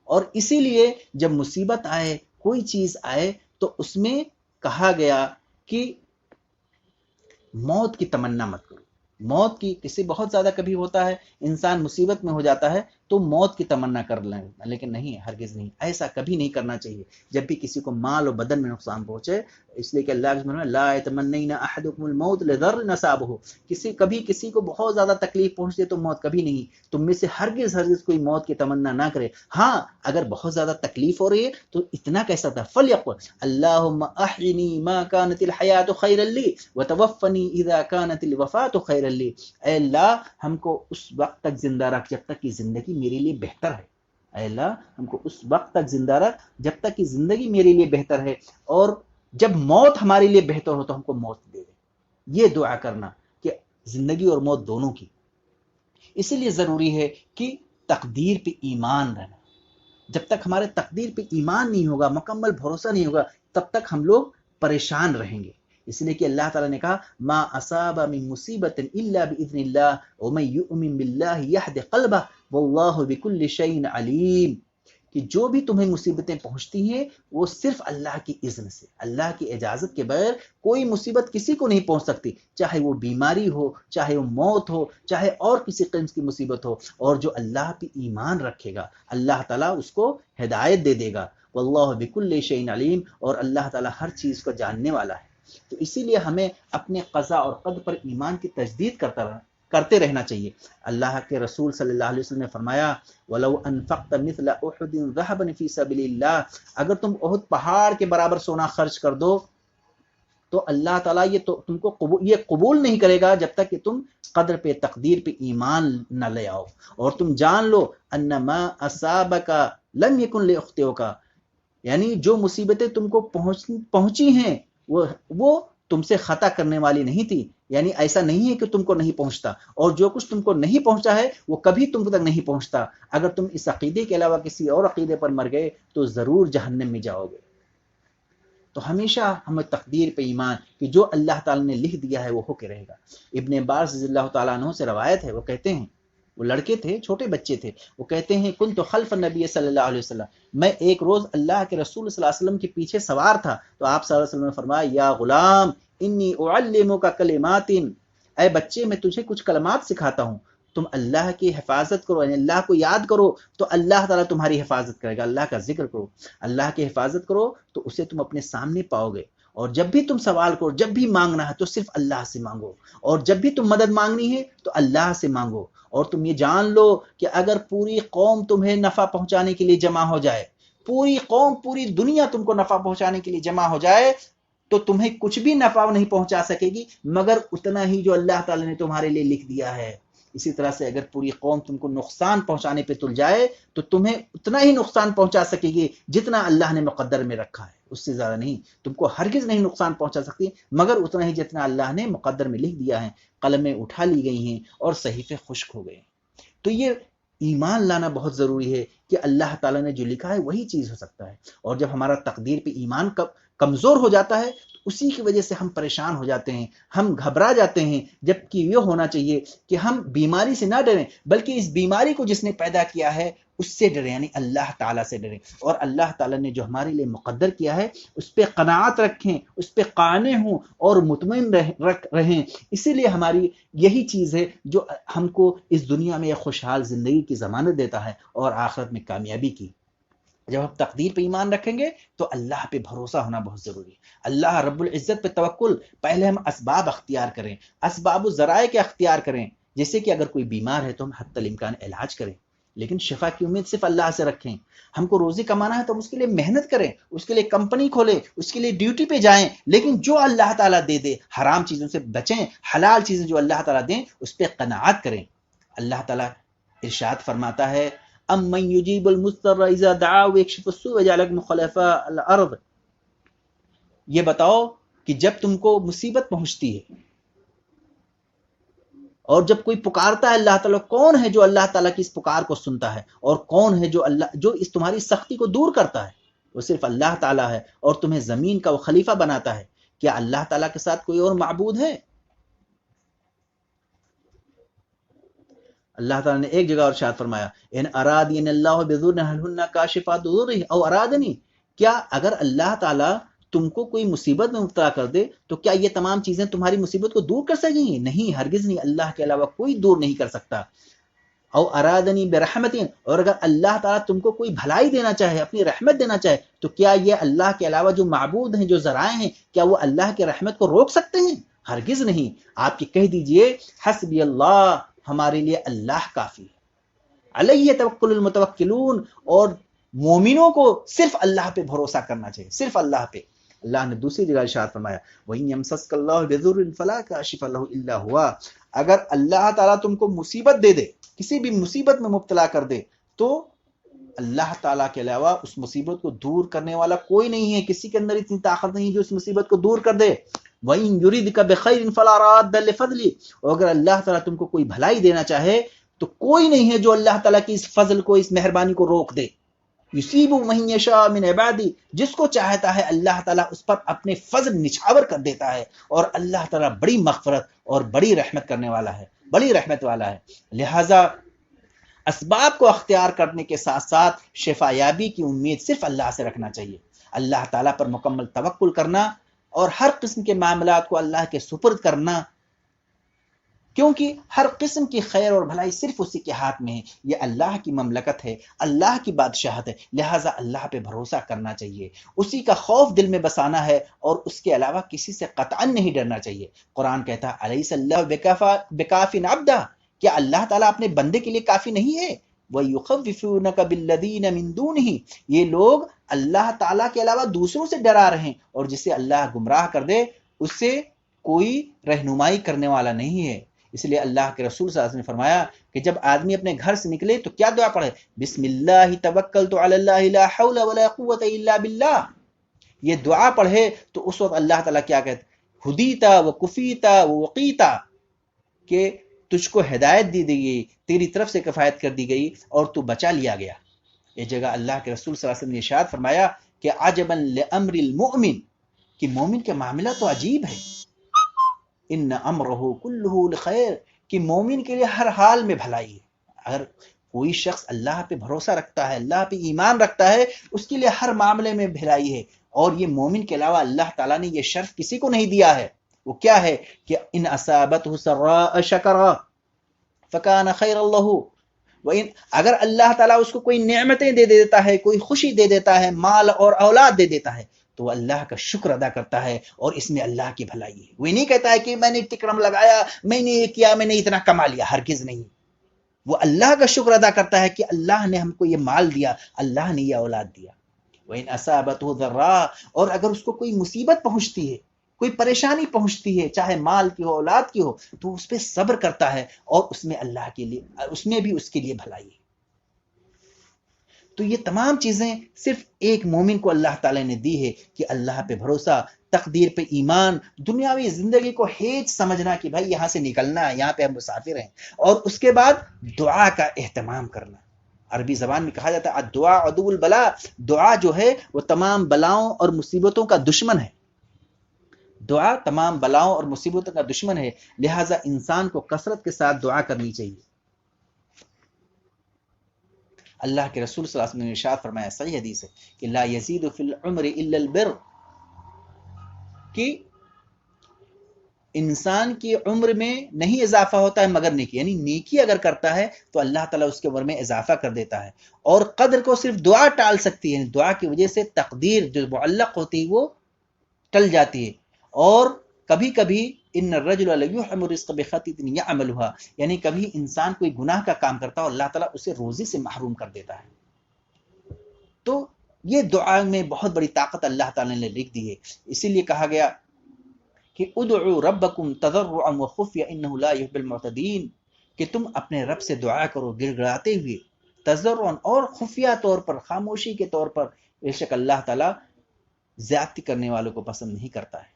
اور اسی لیے جب مصیبت آئے، کوئی چیز آئے، تو اس میں کہا گیا کہ موت کی تمنا مت کرو. موت کی کسی بہت زیادہ کبھی ہوتا ہے انسان مصیبت میں ہو جاتا ہے تو موت کی تمنا کر لیں، لیکن نہیں، ہرگز نہیں، ایسا کبھی نہیں کرنا چاہیے. جب بھی کسی کو مال و بدن میں نقصان پہنچے، اس لیے کہ اللہ کے فرمان لا یتمنین احدکم الموت لضر نصابہ، کبھی کسی کو بہت زیادہ تکلیف پہنچتی ہے تو موت کبھی نہیں. تم میں سے ہرگز کوئی موت کی تمنا نہ کرے. ہاں اگر بہت زیادہ تکلیف ہو رہی ہے تو اتنا کیسا تھا فلیقل اللہم احینی ما کانت الحیات خیرا لی وتوفنی اذا کانت الوفات خیرا لی. اے اللہ ہم کو اس وقت تک زندہ رکھ جب تک کہ زندگی میرے لیے بہتر ہے. اے اللہ ہم کو اس وقت تک زندہ رکھ جب تک کہ زندگی میرے لیے بہتر ہے، اور جب موت ہمارے لیے بہتر ہو تو ہم کو موت دے دے. یہ دعا کرنا کہ زندگی اور موت دونوں کی. اسی لیے ضروری ہے کہ تقدیر پہ ایمان رہنا. جب تک ہمارے تقدیر پہ ایمان نہیں ہوگا، مکمل بھروسہ نہیں ہوگا، تب تک ہم لوگ پریشان رہیں گے. اس لیے کہ اللہ تعالیٰ نے کہا ما اصاب من مصیبت الا باذن اللہ ومن یؤمن باللہ یہد قلبہ واللہ بکل شیء علیم، کہ جو بھی تمہیں مصیبتیں پہنچتی ہیں وہ صرف اللہ کی اذن سے، اللہ کی اجازت کے بغیر کوئی مصیبت کسی کو نہیں پہنچ سکتی، چاہے وہ بیماری ہو، چاہے وہ موت ہو، چاہے اور کسی قسم کی مصیبت ہو. اور جو اللہ پہ ایمان رکھے گا اللہ تعالیٰ اس کو ہدایت دے دے گا. واللہ بکل شیء علیم، اور اللہ تعالیٰ ہر چیز کو جاننے والا ہے. تو اسی لیے ہمیں اپنے قضاء اور قدر پر ایمان کی تجدید کرتے رہنا چاہیے. اللہ کے رسول صلی اللہ علیہ وسلم نے فرمایا وَلَوْ أَنفَقْتَ مِثْلَ أُحُدٍ ذَهَبًا فِي سَبِيلِ اللَّهِ، اگر تم احد پہاڑ کے برابر سونا خرچ کر دو تو اللہ تعالیٰ یہ تو تم کو یہ قبول نہیں کرے گا جب تک کہ تم قدر پہ تقدیر پہ ایمان نہ لے آؤ. اور تم جان لو انما اصابك لم يكن ليخطئك، یعنی جو مصیبتیں تم کو پہنچی ہیں وہ تم سے خطا کرنے والی نہیں تھی. یعنی ایسا نہیں ہے کہ تم کو نہیں پہنچتا، اور جو کچھ تم کو نہیں پہنچا ہے وہ کبھی تم تک نہیں پہنچتا. اگر تم اس عقیدے کے علاوہ کسی اور عقیدے پر مر گئے تو ضرور جہنم میں جاؤ گے. تو ہمیشہ ہمیں تقدیر پہ ایمان کہ جو اللہ تعالیٰ نے لکھ دیا ہے وہ ہو کے رہے گا. ابن عباس رضی اللہ تعالیٰ عنہ سے روایت ہے، وہ کہتے ہیں، وہ لڑکے تھے، چھوٹے بچے تھے، وہ کہتے ہیں کنت خلف النبی صلی اللہ علیہ وسلم، میں ایک روز اللہ کے رسول صلی اللہ علیہ وسلم کے پیچھے سوار تھا تو آپ صلی اللہ علیہ وسلم نے فرمایا یا غلام انی اعلمک کلمات، اے بچے میں تجھے کچھ کلمات سکھاتا ہوں، تم اللہ کی حفاظت کرو، یعنی اللہ کو یاد کرو تو اللہ تعالیٰ تمہاری حفاظت کرے گا. اللہ کا ذکر کرو، اللہ کی حفاظت کرو تو اسے تم اپنے سامنے پاؤ گے. اور جب بھی تم سوال کرو، جب بھی مانگنا ہے تو صرف اللہ سے مانگو، اور جب بھی تم مدد مانگنی ہے تو اللہ سے مانگو. اور تم یہ جان لو کہ اگر پوری قوم تمہیں نفع پہنچانے کے لیے جمع ہو جائے، پوری قوم، پوری دنیا تم کو نفع پہنچانے کے لیے جمع ہو جائے تو تمہیں کچھ بھی نفع نہیں پہنچا سکے گی مگر اتنا ہی جو اللہ تعالیٰ نے تمہارے لیے لکھ دیا ہے. اسی طرح سے اگر پوری قوم تم کو نقصان پہنچانے پہ تل جائے تو تمہیں اتنا ہی نقصان پہنچا سکے گی جتنا اللہ نے مقدر میں رکھا ہے، اس سے زیادہ نہیں. تم کو ہرگز نہیں نقصان پہنچا سکتی مگر اتنا ہی جتنا اللہ نے مقدر میں لکھ دیا ہے. قلمیں اٹھا لی گئی ہیں اور صحیفے خشک ہو گئے ہیں. تو یہ ایمان لانا بہت ضروری ہے کہ اللہ تعالیٰ نے جو لکھا ہے وہی چیز ہو سکتا ہے. اور جب ہمارا تقدیر پہ ایمان کمزور ہو جاتا ہے تو اسی کی وجہ سے ہم پریشان ہو جاتے ہیں، ہم گھبرا جاتے ہیں. جبکہ یہ ہونا چاہیے کہ ہم بیماری سے نہ ڈریں بلکہ اس بیماری کو جس نے پیدا کیا ہے اس سے ڈریں، یعنی اللہ تعالیٰ سے ڈریں. اور اللہ تعالیٰ نے جو ہمارے لیے مقدر کیا ہے اس پہ قناعت رکھیں، اس پہ قانع ہوں اور مطمئن رہیں. اسی لیے ہماری یہی چیز ہے جو ہم کو اس دنیا میں ایک خوشحال زندگی کی ضمانت دیتا ہے اور آخرت میں کامیابی کی. جب ہم تقدیر پہ ایمان رکھیں گے تو اللہ پہ بھروسہ ہونا بہت ضروری ہے. اللہ رب العزت پہ توکل، پہلے ہم اسباب اختیار کریں، اسباب و ذرائع کے اختیار کریں. جیسے کہ اگر کوئی بیمار ہے تو ہم حتی الامکان علاج کریں، لیکن شفا کی امید صرف اللہ سے رکھیں۔ ہم کو روزی کمانا ہے تو ہم اس کے لیے محنت کریں، اس کے لیے کمپنی کھولیں، اس کے لیے ڈیوٹی پہ جائیں، لیکن جو اللہ تعالیٰ دے دے حرام چیزوں سے بچیں، حلال چیزیں جو اللہ تعالیٰ دیں اس پہ قناعت کریں۔ اللہ تعالیٰ ارشاد فرماتا ہے امن یجیب المضطر اذا دعا ویکشف السوء ویجعلکم خلفاء الارض، یہ بتاؤ کہ جب تم کو مصیبت پہنچتی ہے اور جب کوئی پکارتا ہے اللہ تعالیٰ، کون ہے جو اللہ تعالیٰ کی اس پکار کو سنتا ہے، اور کون ہے جو اس تمہاری سختی کو دور کرتا ہے؟ وہ صرف اللہ تعالیٰ ہے، اور تمہیں زمین کا وہ خلیفہ بناتا ہے۔ کیا اللہ تعالیٰ کے ساتھ کوئی اور معبود ہے؟ اللہ تعالیٰ نے ایک جگہ اور ارشاد فرمایا ان ارادین اللہ بذر هل هن کاشفات ضره او ارادنی، کیا اگر اللہ تعالیٰ تم کو کوئی مصیبت میں مبتلا کر دے تو کیا یہ تمام چیزیں تمہاری مصیبت کو دور کر سکیں گی؟ نہیں، ہرگز نہیں، اللہ کے علاوہ کوئی دور نہیں کر سکتا۔ او ارادنی برحمت، اور اگر اللہ تعالیٰ تم کو کوئی بھلائی دینا چاہے، اپنی رحمت دینا چاہے، تو کیا یہ اللہ کے علاوہ جو معبود ہیں، جو ذرائع ہیں، کیا وہ اللہ کی رحمت کو روک سکتے ہیں؟ ہرگز نہیں۔ آپ کی کہہ دیجئے حسبی اللہ، ہمارے لیے اللہ کافی ہے، علیہ توکل المتوکلون، اور مومنوں کو صرف اللہ پہ بھروسہ کرنا چاہیے، صرف اللہ پہ۔ اللہ نے دوسری جگہ ارشاد فرمایا وَإِن يَمْسَسْكَ اللَّهُ بِضُرٍّ فَلَا كَاشِفَ لَهُ إِلَّا هُوَ، اگر اللہ تعالیٰ تم کو مصیبت دے دے، کسی بھی مصیبت میں مبتلا کر دے، تو اللہ تعالیٰ کے علاوہ اس مصیبت کو دور کرنے والا کوئی نہیں ہے، کسی کے اندر اتنی طاقت نہیں جو اس مصیبت کو دور کر دے۔ وَإِن يُرِدْكَ بِخَيْرٍ فَلَا رَادَّ لِفَضْلِهِ، اور اگر اللہ تعالیٰ تم کو کوئی بھلائی دینا چاہے تو کوئی نہیں ہے جو اللہ تعالیٰ کی اس فضل کو، اس مہربانی کو روک دے۔ یصیب من یشاء من عبادی، جس کو چاہتا ہے اللہ تعالیٰ اس پر اپنے فضل نچھاور کر دیتا ہے، اور اللہ تعالیٰ بڑی مغفرت اور بڑی رحمت کرنے والا ہے، بڑی رحمت والا ہے۔ لہٰذا اسباب کو اختیار کرنے کے ساتھ ساتھ شفا یابی کی امید صرف اللہ سے رکھنا چاہیے، اللہ تعالیٰ پر مکمل توکل کرنا، اور ہر قسم کے معاملات کو اللہ کے سپرد کرنا، کیونکہ ہر قسم کی خیر اور بھلائی صرف اسی کے ہاتھ میں ہے، یہ اللہ کی مملکت ہے، اللہ کی بادشاہت ہے، لہٰذا اللہ پہ بھروسہ کرنا چاہیے، اسی کا خوف دل میں بسانا ہے، اور اس کے علاوہ کسی سے قطعا نہیں ڈرنا چاہیے۔ قرآن کہتا ہے الیس اللہ بکاف عبدہ، کیا اللہ تعالیٰ اپنے بندے کے لیے کافی نہیں ہے؟ وَيُخَوِّفُونَكَ بِالَّذِينَ مِن دُونِهِ، یہ لوگ اللہ تعالیٰ کے علاوہ دوسروں سے ڈرا رہے ہیں، اور جسے اللہ گمراہ کر دے اس سے کوئی رہنمائی کرنے والا نہیں ہے۔ اس لیے اللہ کے رسول صلی اللہ علیہ وسلم نے فرمایا کہ جب آدمی اپنے گھر سے نکلے تو کیا دعا پڑھے؟ بسم اللہ توکلت علی اللہ لا حول ولا قوت الا باللہ، یہ دعا پڑھے تو اس وقت اللہ تعالیٰ کیا کہتے؟ ہدیتا و کفیتا و وقیتا، کہ تجھ کو ہدایت دی گئی، تیری طرف سے کفایت کر دی گئی، اور تو بچا لیا گیا۔ یہ جگہ اللہ کے رسول صلی اللہ علیہ وسلم نے ارشاد فرمایا کہ عجبا لامر المؤمن، کہ مومن کا معاملہ تو عجیب ہے، ان امرہ کلہ لخیر، کہ مومن کے لیے ہر حال میں بھلائی ہے۔ اگر کوئی شخص اللہ پہ بھروسہ رکھتا ہے، اللہ پہ ایمان رکھتا ہے، اس کے لیے ہر معاملے میں بھلائی ہے، اور یہ مومن کے علاوہ اللہ تعالیٰ نے یہ شرف کسی کو نہیں دیا ہے۔ وہ کیا ہے کہ ان اصابتہ سراء شکر فکان خیر اللہ، اگر اللہ تعالیٰ اس کو کوئی نعمتیں دے دیتا ہے، کوئی خوشی دے دیتا ہے، مال اور اولاد دے دیتا ہے، تو وہ اللہ کا شکر ادا کرتا ہے، اور اس میں اللہ کی بھلائی ہے۔ وہ نہیں کہتا ہے کہ میں نے تکرم لگایا، میں نے یہ کیا، میں نے اتنا کما لیا، ہرگز نہیں۔ وہ اللہ کا شکر ادا کرتا ہے کہ اللہ نے ہم کو یہ مال دیا، اللہ نے یہ اولاد دیا۔ وَإِنْ أَصَابَتْهُ ضَرَّاءٌ، اور اگر اس کو کوئی مصیبت پہنچتی ہے، کوئی پریشانی پہنچتی ہے، چاہے مال کی ہو، اولاد کی ہو، تو اس پہ صبر کرتا ہے، اور اس میں اللہ کے لیے، اس میں بھی اس کے لیے بھلائی ہے۔ تو یہ تمام چیزیں صرف ایک مومن کو اللہ تعالیٰ نے دی ہے، کہ اللہ پہ بھروسہ، تقدیر پہ ایمان، دنیاوی زندگی کو ہیچ سمجھنا کہ بھائی یہاں سے نکلنا ہے، یہاں پہ ہم مسافر ہیں، اور اس کے بعد دعا کا اہتمام کرنا۔ عربی زبان میں کہا جاتا ہے الدعاء عدو البلاء، دعا جو ہے وہ تمام بلاؤں اور مصیبتوں کا دشمن ہے، دعا تمام بلاؤں اور مصیبتوں کا دشمن ہے، لہٰذا انسان کو کثرت کے ساتھ دعا کرنی چاہیے۔ اللہ کے رسول صلی اللہ علیہ وسلم نے ارشاد فرمایا، صحیح حدیث ہے، کہ لا یزید فی العمر الا البر، کہ انسان کی عمر میں نہیں اضافہ ہوتا ہے مگر نیکی، یعنی نیکی اگر کرتا ہے تو اللہ تعالیٰ اس کے عمر میں اضافہ کر دیتا ہے، اور قدر کو صرف دعا ٹال سکتی ہے، یعنی دعا کی وجہ سے تقدیر جو معلق ہوتی ہے وہ ٹل جاتی ہے، اور کبھی کبھی ان الرجل لیحرم الرزق بخطیئۃ یعملها، یعنی کبھی انسان کوئی گناہ کا کام کرتا ہے اور اللہ تعالیٰ اسے روزی سے محروم کر دیتا ہے۔ تو یہ دعا میں بہت بڑی طاقت اللہ تعالیٰ نے لکھ دی ہے، اسی لیے کہا گیا کہ ادعوا ربکم تضرعا وخفیا انہ لا یحب المعتدین، کہ تم اپنے رب سے دعا کرو گڑ گڑاتے ہوئے، تضرعا اور خفیہ طور پر، خاموشی کے طور پر، بے شک اللہ تعالیٰ زیادتی کرنے والوں کو پسند نہیں کرتا ہے۔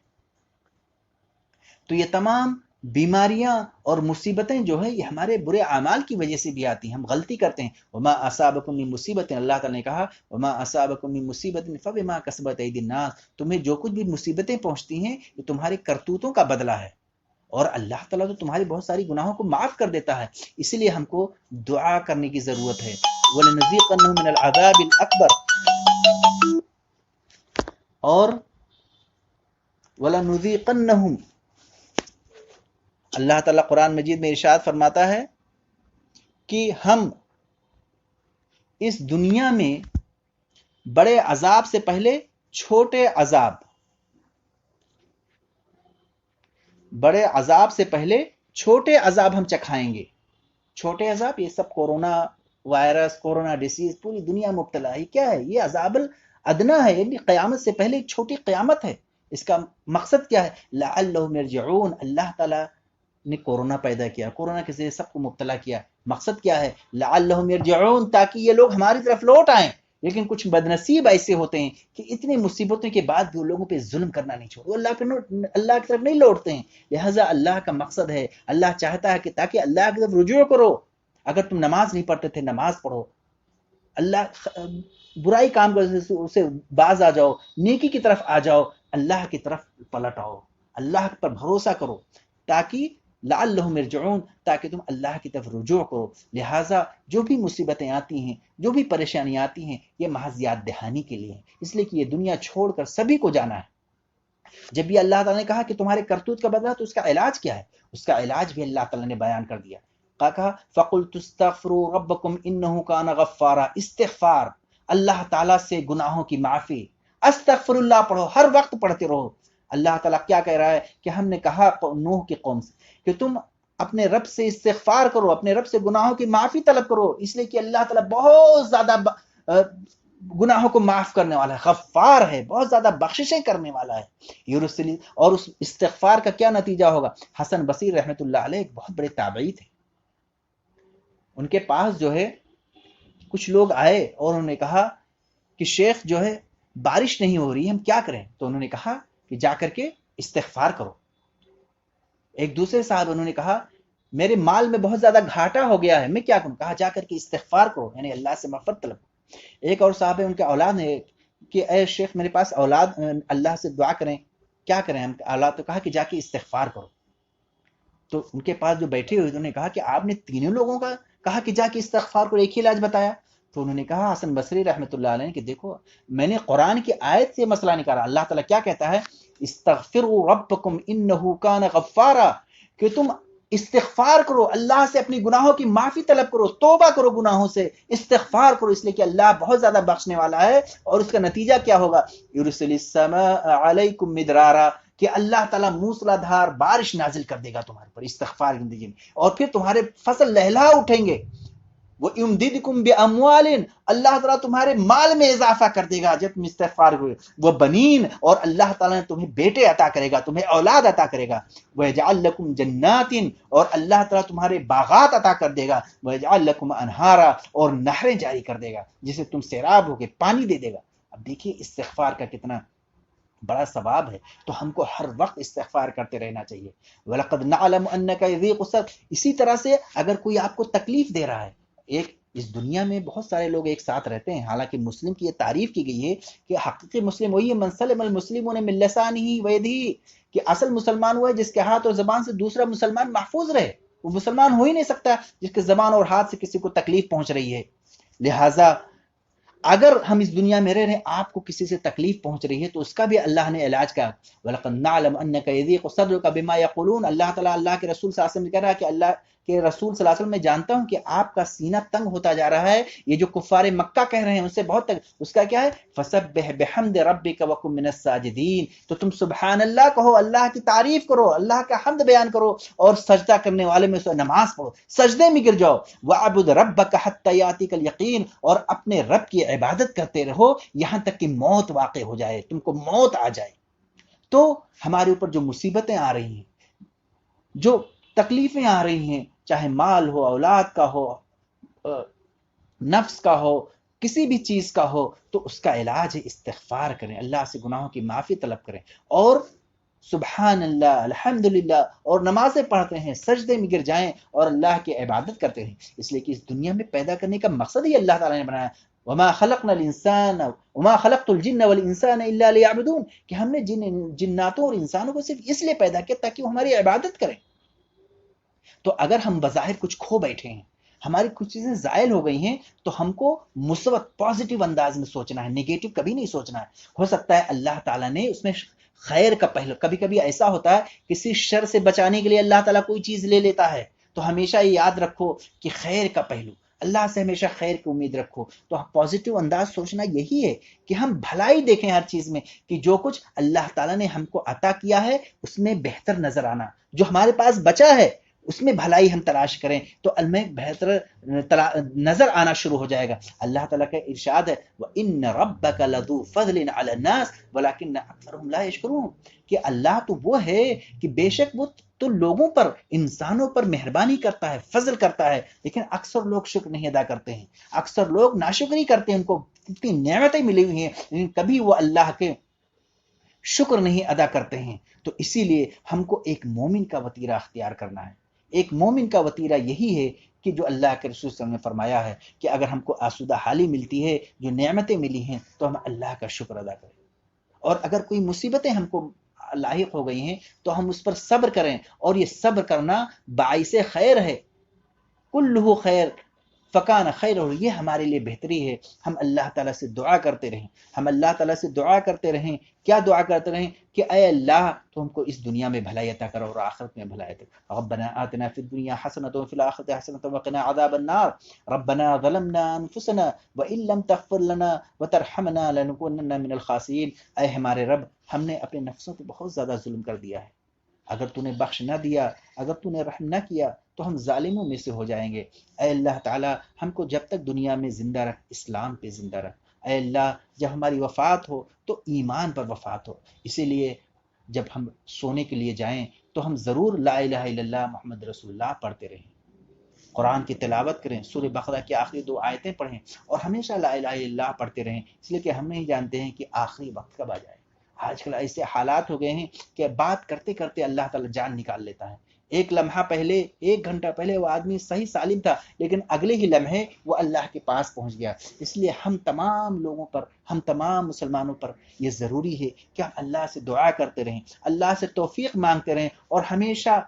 تو یہ تمام بیماریاں اور مصیبتیں جو ہیں یہ ہمارے برے اعمال کی وجہ سے بھی آتی ہیں، ہم غلطی کرتے ہیں۔ وما اصابکم من مصیبت، اللہ تعالیٰ نے کہا وما اصابکم من مصیبت فبما کسبت ایدی الناس، تمہیں جو کچھ بھی مصیبتیں پہنچتی ہیں یہ تمہارے کرتوتوں کا بدلہ ہے، اور اللہ تعالیٰ تو تمہاری بہت ساری گناہوں کو معاف کر دیتا ہے۔ اسی لیے ہم کو دعا کرنے کی ضرورت ہے۔ وَلَنُذِيقَنَّهُم مِّنَ الْعَذَابِ الْأَكْبَرِ، اور وَلَنُذِيقَنَّهُم، اللہ تعالیٰ قرآن مجید میں ارشاد فرماتا ہے کہ ہم اس دنیا میں بڑے عذاب سے پہلے چھوٹے عذاب، بڑے عذاب سے پہلے چھوٹے عذاب ہم چکھائیں گے۔ چھوٹے عذاب یہ سب کورونا وائرس، کورونا ڈیسیز، پوری دنیا مبتلا ہے، کیا ہے یہ؟ عذاب الادنا ہے، یعنی قیامت سے پہلے ایک چھوٹی قیامت ہے۔ اس کا مقصد کیا ہے؟ لعلہم یرجعون، اللہ تعالیٰ نے کورونا پیدا کیا، کورونا کے ذریعے سب کو مبتلا کیا، مقصد کیا ہے؟ لعلہم یرجعون، تاکہ یہ لوگ ہماری طرف لوٹ آئیں۔ لیکن کچھ بدنصیب ایسے ہوتے ہیں کہ اتنی مصیبتوں کے بعد بھی وہ لوگوں پہ ظلم کرنا نہیں چھوڑتے، وہ اللہ کی طرف نہیں لوٹتے ہیں۔ لہٰذا اللہ کا مقصد ہے، اللہ چاہتا ہے کہ تاکہ اللہ کی طرف رجوع کرو۔ اگر تم نماز نہیں پڑھتے تھے نماز پڑھو، اللہ برائی کام کرنے سے اسے باز آ جاؤ، نیکی کی طرف آ جاؤ، اللہ کی طرف پلٹ آؤ، اللہ پر بھروسہ کرو، تاکہ لعلہم یرجعون، تاکہ تم اللہ کی طرف رجوع کرو۔ لہٰذا جو بھی مصیبتیں آتی ہیں، جو بھی پریشانیاں آتی ہیں، یہ محض یاد دہانی کے لیے ہیں، اس لیے کہ یہ دنیا چھوڑ کر سبھی کو جانا ہے۔ جب بھی اللہ تعالیٰ نے کہا کہ تمہارے کرتوت کا بدلہ، تو اس کا علاج کیا ہے؟ اس کا علاج بھی اللہ تعالیٰ نے بیان کر دیا۔ کہا فَقُلْتُ اسْتَغْفِرُوا رَبَّكُمْ إِنَّهُ كَانَ غَفَّارًا، استغفار، اللہ تعالیٰ سے گناہوں کی معافی، استغفر اللہ پڑھو، ہر وقت پڑھتے رہو۔ اللہ تعالیٰ کیا کہہ رہا ہے کہ ہم نے کہا نوح کی قوم سے کہ تم اپنے رب سے استغفار کرو، اپنے رب سے گناہوں کی معافی طلب کرو، اس لیے کہ اللہ تعالیٰ بہت زیادہ گناہوں کو معاف کرنے والا ہے، غفار ہے، بہت زیادہ بخششیں کرنے والا ہے۔ اور اس استغفار کا کیا نتیجہ ہوگا؟ حسن بصری رحمۃ اللہ علیہ ایک بہت بڑے تابعی تھے، ان کے پاس جو ہے کچھ لوگ آئے اور انہوں نے کہا کہ شیخ جو ہے بارش نہیں ہو رہی، ہم کیا کریں؟ تو انہوں نے کہا کہ جا کر کے استغفار کرو۔ ایک دوسرے صاحب انہوں نے کہا میرے مال میں بہت زیادہ گھاٹا ہو گیا ہے، میں کیا کروں؟ کہا جا کر کے استغفار کرو، یعنی اللہ سے مغفرت طلب کرو۔ ایک اور صاحب ہے، ان کے اولاد ہے کہ اے شیخ میرے پاس اولاد، اللہ سے دعا کریں، کیا کریں ہم اولاد؟ تو کہا کہ جا کے استغفار کرو۔ تو ان کے پاس جو بیٹھے ہوئے انہوں نے کہا کہ آپ نے تینوں لوگوں کا کہا کہ جا کے استغفار کرو، ایک ہی علاج بتایا؟ تو انہوں نے کہا حسن بصری رحمۃ اللہ علیہ کہ دیکھو میں نے قرآن کی آیت سے مسئلہ نکالا، اللہ تعالیٰ کیا کہتا ہے؟ استغفروا ربکم انہ کان غفارا، کہ تم استغفار کرو، اللہ سے اپنی گناہوں کی معافی طلب کرو، توبہ کرو گناہوں سے، استغفار کرو، اس لیے کہ اللہ بہت زیادہ بخشنے والا ہے۔ اور اس کا نتیجہ کیا ہوگا؟ یرسل السماء علیکم مدرارا، کہ اللہ تعالیٰ موسلا دھار بارش نازل کر دے گا تمہارے پر استغفار کی زندگی میں، اور پھر تمہارے فصل لہلا اٹھیں گے۔ وَيُمْدِدْكُمْ بِأَمْوَالٍ، اللہ تعالیٰ تمہارے مال میں اضافہ کر دے گا جب تم استغفار ہوئے، وہ بنین، اور اللہ تعالیٰ نے تمہیں بیٹے عطا کرے گا، تمہیں اولاد عطا کرے گا، وَيَجْعَلْ لَكُمْ جَنَّاتٍ، اور اللہ تعالیٰ تمہارے باغات عطا کر دے گا، وَيَجْعَلْ لَكُمْ أَنْهَارًا، اور نہریں جاری کر دے گا جسے تم سیراب ہو کے پانی دے دے گا۔ اب دیکھیے استغفار کا کتنا بڑا ثواب ہے، تو ہم کو ہر وقت استغفار کرتے رہنا چاہیے۔ وَلَقَدْ نَعْلَمُ أَنَّكَ يَضِيقُ صَدْرُكَ، اسی طرح سے اگر کوئی آپ کو تکلیف دے رہا ہے، ایک اس دنیا میں بہت سارے لوگ ایک ساتھ رہتے ہیں، حالانکہ مسلم کی یہ تعریف کی گئی ہے کہ حقیقی مسلم وہی ہے من سلم المسلمون من لسانہ ویدہ، کہ اصل مسلمان وہ ہے جس کے ہاتھ اور زبان سے دوسرا مسلمان محفوظ رہے۔ وہ مسلمان ہو ہی نہیں سکتا جس کے زبان اور ہاتھ سے کسی کو تکلیف پہنچ رہی ہے۔ لہٰذا اگر ہم اس دنیا میں رہ رہے ہیں، آپ کو کسی سے تکلیف پہنچ رہی ہے تو اس کا بھی اللہ نے علاج کیا۔ وَلَقَدْ نَعْلَمُ أَنَّكَ يَضِيقُ صَدْرُكَ بِمَا يَقُولُونَ، اللہ تعالیٰ اللہ کے رسول صلی اللہ علیہ وسلم کہہ رہا ہے کہ اللہ کہ رسول صلی اللہ علیہ وسلم میں جانتا ہوں کہ آپ کا سینہ تنگ ہوتا جا رہا ہے، یہ جو کفار مکہ کہہ رہے ہیں ان سے بہت تنگ، اس کا کیا ہے فسبح بحمد ربک وکن من الساجدین، تو تم سبحان اللہ کہو، اللہ کی تعریف کرو، اللہ کا حمد بیان کرو، اور سجدہ کرنے والے میں سے نماز پڑھو، سجدے میں گر جاؤ، وعبد ربک حتی یاتیک الیقین، اور اپنے رب کی عبادت کرتے رہو یہاں تک کہ موت واقع ہو جائے، تم کو موت آ جائے۔ تو ہمارے اوپر جو مصیبتیں آ رہی ہیں، جو تکلیفیں آ رہی ہیں، چاہے مال ہو، اولاد کا ہو، نفس کا ہو، کسی بھی چیز کا ہو، تو اس کا علاج ہے استغفار کریں، اللہ سے گناہوں کی معافی طلب کریں، اور سبحان اللہ الحمدللہ اور نمازیں پڑھتے ہیں، سجدے میں گر جائیں اور اللہ کی عبادت کرتے ہیں، اس لیے کہ اس دنیا میں پیدا کرنے کا مقصد ہی اللہ تعالیٰ نے بنایا، وما خلقنا الانسان وما خلقت الجن والانسان الا ليعبدون، کہ ہم نے جناتوں اور انسانوں کو صرف اس لیے پیدا کیا تاکہ وہ ہماری عبادت کریں۔ تو اگر ہم بظاہر کچھ کھو بیٹھے ہیں، ہماری کچھ چیزیں زائل ہو گئی ہیں، تو ہم کو مثبت پازیٹیو انداز میں سوچنا ہے، نیگیٹو کبھی نہیں سوچنا ہے۔ ہو سکتا ہے اللہ تعالیٰ نے اس میں خیر کا پہلو، کبھی کبھی ایسا ہوتا ہے کسی شر سے بچانے کے لیے اللہ تعالیٰ کوئی چیز لے لیتا ہے، تو ہمیشہ یہ یاد رکھو کہ خیر کا پہلو، اللہ سے ہمیشہ خیر کی امید رکھو۔ تو پازیٹیو انداز سوچنا یہی ہے کہ ہم بھلائی دیکھیں ہر چیز میں، کہ جو کچھ اللہ تعالیٰ نے ہم کو عطا کیا ہے اس میں بہتر نظر آنا، جو ہمارے پاس بچا ہے اس میں بھلائی ہم تلاش کریں تو میں بہتر نظر آنا شروع ہو جائے گا۔ اللہ تعالیٰ کا ارشاد ہے وَإِنَّ رَبَّكَ لَذُو فَضْلٍ عَلَى النَّاسِ وَلَكِنَّ أَكْثَرَهُمْ لَا يَشْكُرُونَ، کہ اللہ تو وہ ہے کہ بے شک وہ تو لوگوں پر، انسانوں پر مہربانی کرتا ہے، فضل کرتا ہے، لیکن اکثر لوگ شکر نہیں ادا کرتے ہیں، اکثر لوگ ناشکری کرتے ہیں، ان کو اتنی نعمتیں ملی ہوئی ہیں لیکن کبھی وہ اللہ کے شکر نہیں ادا کرتے ہیں۔ تو اسی لیے ہم کو ایک مومن کا وطیرہ اختیار کرنا ہے، ایک مومن کا وطیرہ یہی ہے کہ جو اللہ کے رسول صلی اللہ علیہ وسلم نے فرمایا ہے کہ اگر ہم کو آسودہ حالی ملتی ہے، جو نعمتیں ملی ہیں، تو ہم اللہ کا شکر ادا کریں، اور اگر کوئی مصیبتیں ہم کو لاحق ہو گئی ہیں تو ہم اس پر صبر کریں، اور یہ صبر کرنا باعث خیر ہے، کلہ خیر فکان خیر، اور یہ ہمارے لیے بہتری ہے۔ ہم اللہ تعالیٰ سے دعا کرتے رہیں، ہم اللہ تعالیٰ سے دعا کرتے رہیں، کیا دعا کرتے رہیں کہ اے اللہ تو ہم کو اس دنیا میں بھلائی عطا کرو اور آخرت میں بھلائی عطا کرو، ربنا آتنا فی الدنیا حسنۃ وفی الآخرۃ حسنۃ وقنا عذاب النار، ربنا ظلمنا انفسنا وان لم تغفر لنا وترحمنا لنکونن من الخاسرین، اے ہمارے رب ہم نے اپنے نفسوں پہ بہت زیادہ ظلم کر دیا ہے، اگر تو نے بخش نہ دیا، اگر تو نے رحم نہ کیا تو ہم ظالموں میں سے ہو جائیں گے۔ اے اللہ تعالی ہم کو جب تک دنیا میں زندہ رکھ، اسلام پہ زندہ رکھ، اے اللہ جب ہماری وفات ہو تو ایمان پر وفات ہو، اسی لیے جب ہم سونے کے لیے جائیں تو ہم ضرور لا الہ الا اللہ محمد رسول اللہ پڑھتے رہیں، قرآن کی تلاوت کریں، سورہ بقرہ کی آخری 2 آیتیں پڑھیں، اور ہمیشہ لا الہ الا اللہ پڑھتے رہیں، اس لیے کہ ہم نہیں جانتے ہیں کہ آخری وقت کب آ جائے۔ آج کل ایسے حالات ہو گئے ہیں کہ بات کرتے کرتے اللہ تعالیٰ جان نکال لیتا ہے، ایک لمحہ پہلے، 1 گھنٹہ پہلے وہ آدمی صحیح سالم تھا، لیکن اگلے ہی لمحے وہ اللہ کے پاس پہنچ گیا۔ اس لیے ہم تمام لوگوں پر، ہم تمام مسلمانوں پر یہ ضروری ہے کہ ہم اللہ سے دعا کرتے رہیں، اللہ سے توفیق مانگتے رہیں، اور ہمیشہ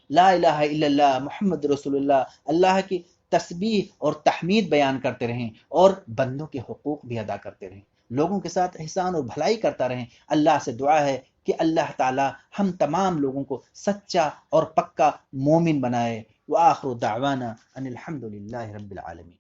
لا الہ الا اللہ محمد رسول اللہ، اللہ کی تسبیح اور تحمید بیان کرتے رہیں، اور بندوں کے حقوق بھی ادا کرتے رہیں، لوگوں کے ساتھ احسان اور بھلائی کرتا رہیں۔ اللہ سے دعا ہے کہ اللہ تعالی ہم تمام لوگوں کو سچا اور پکا مومن بنائے۔ وآخر دعوانا ان الحمد للہ رب العالمین۔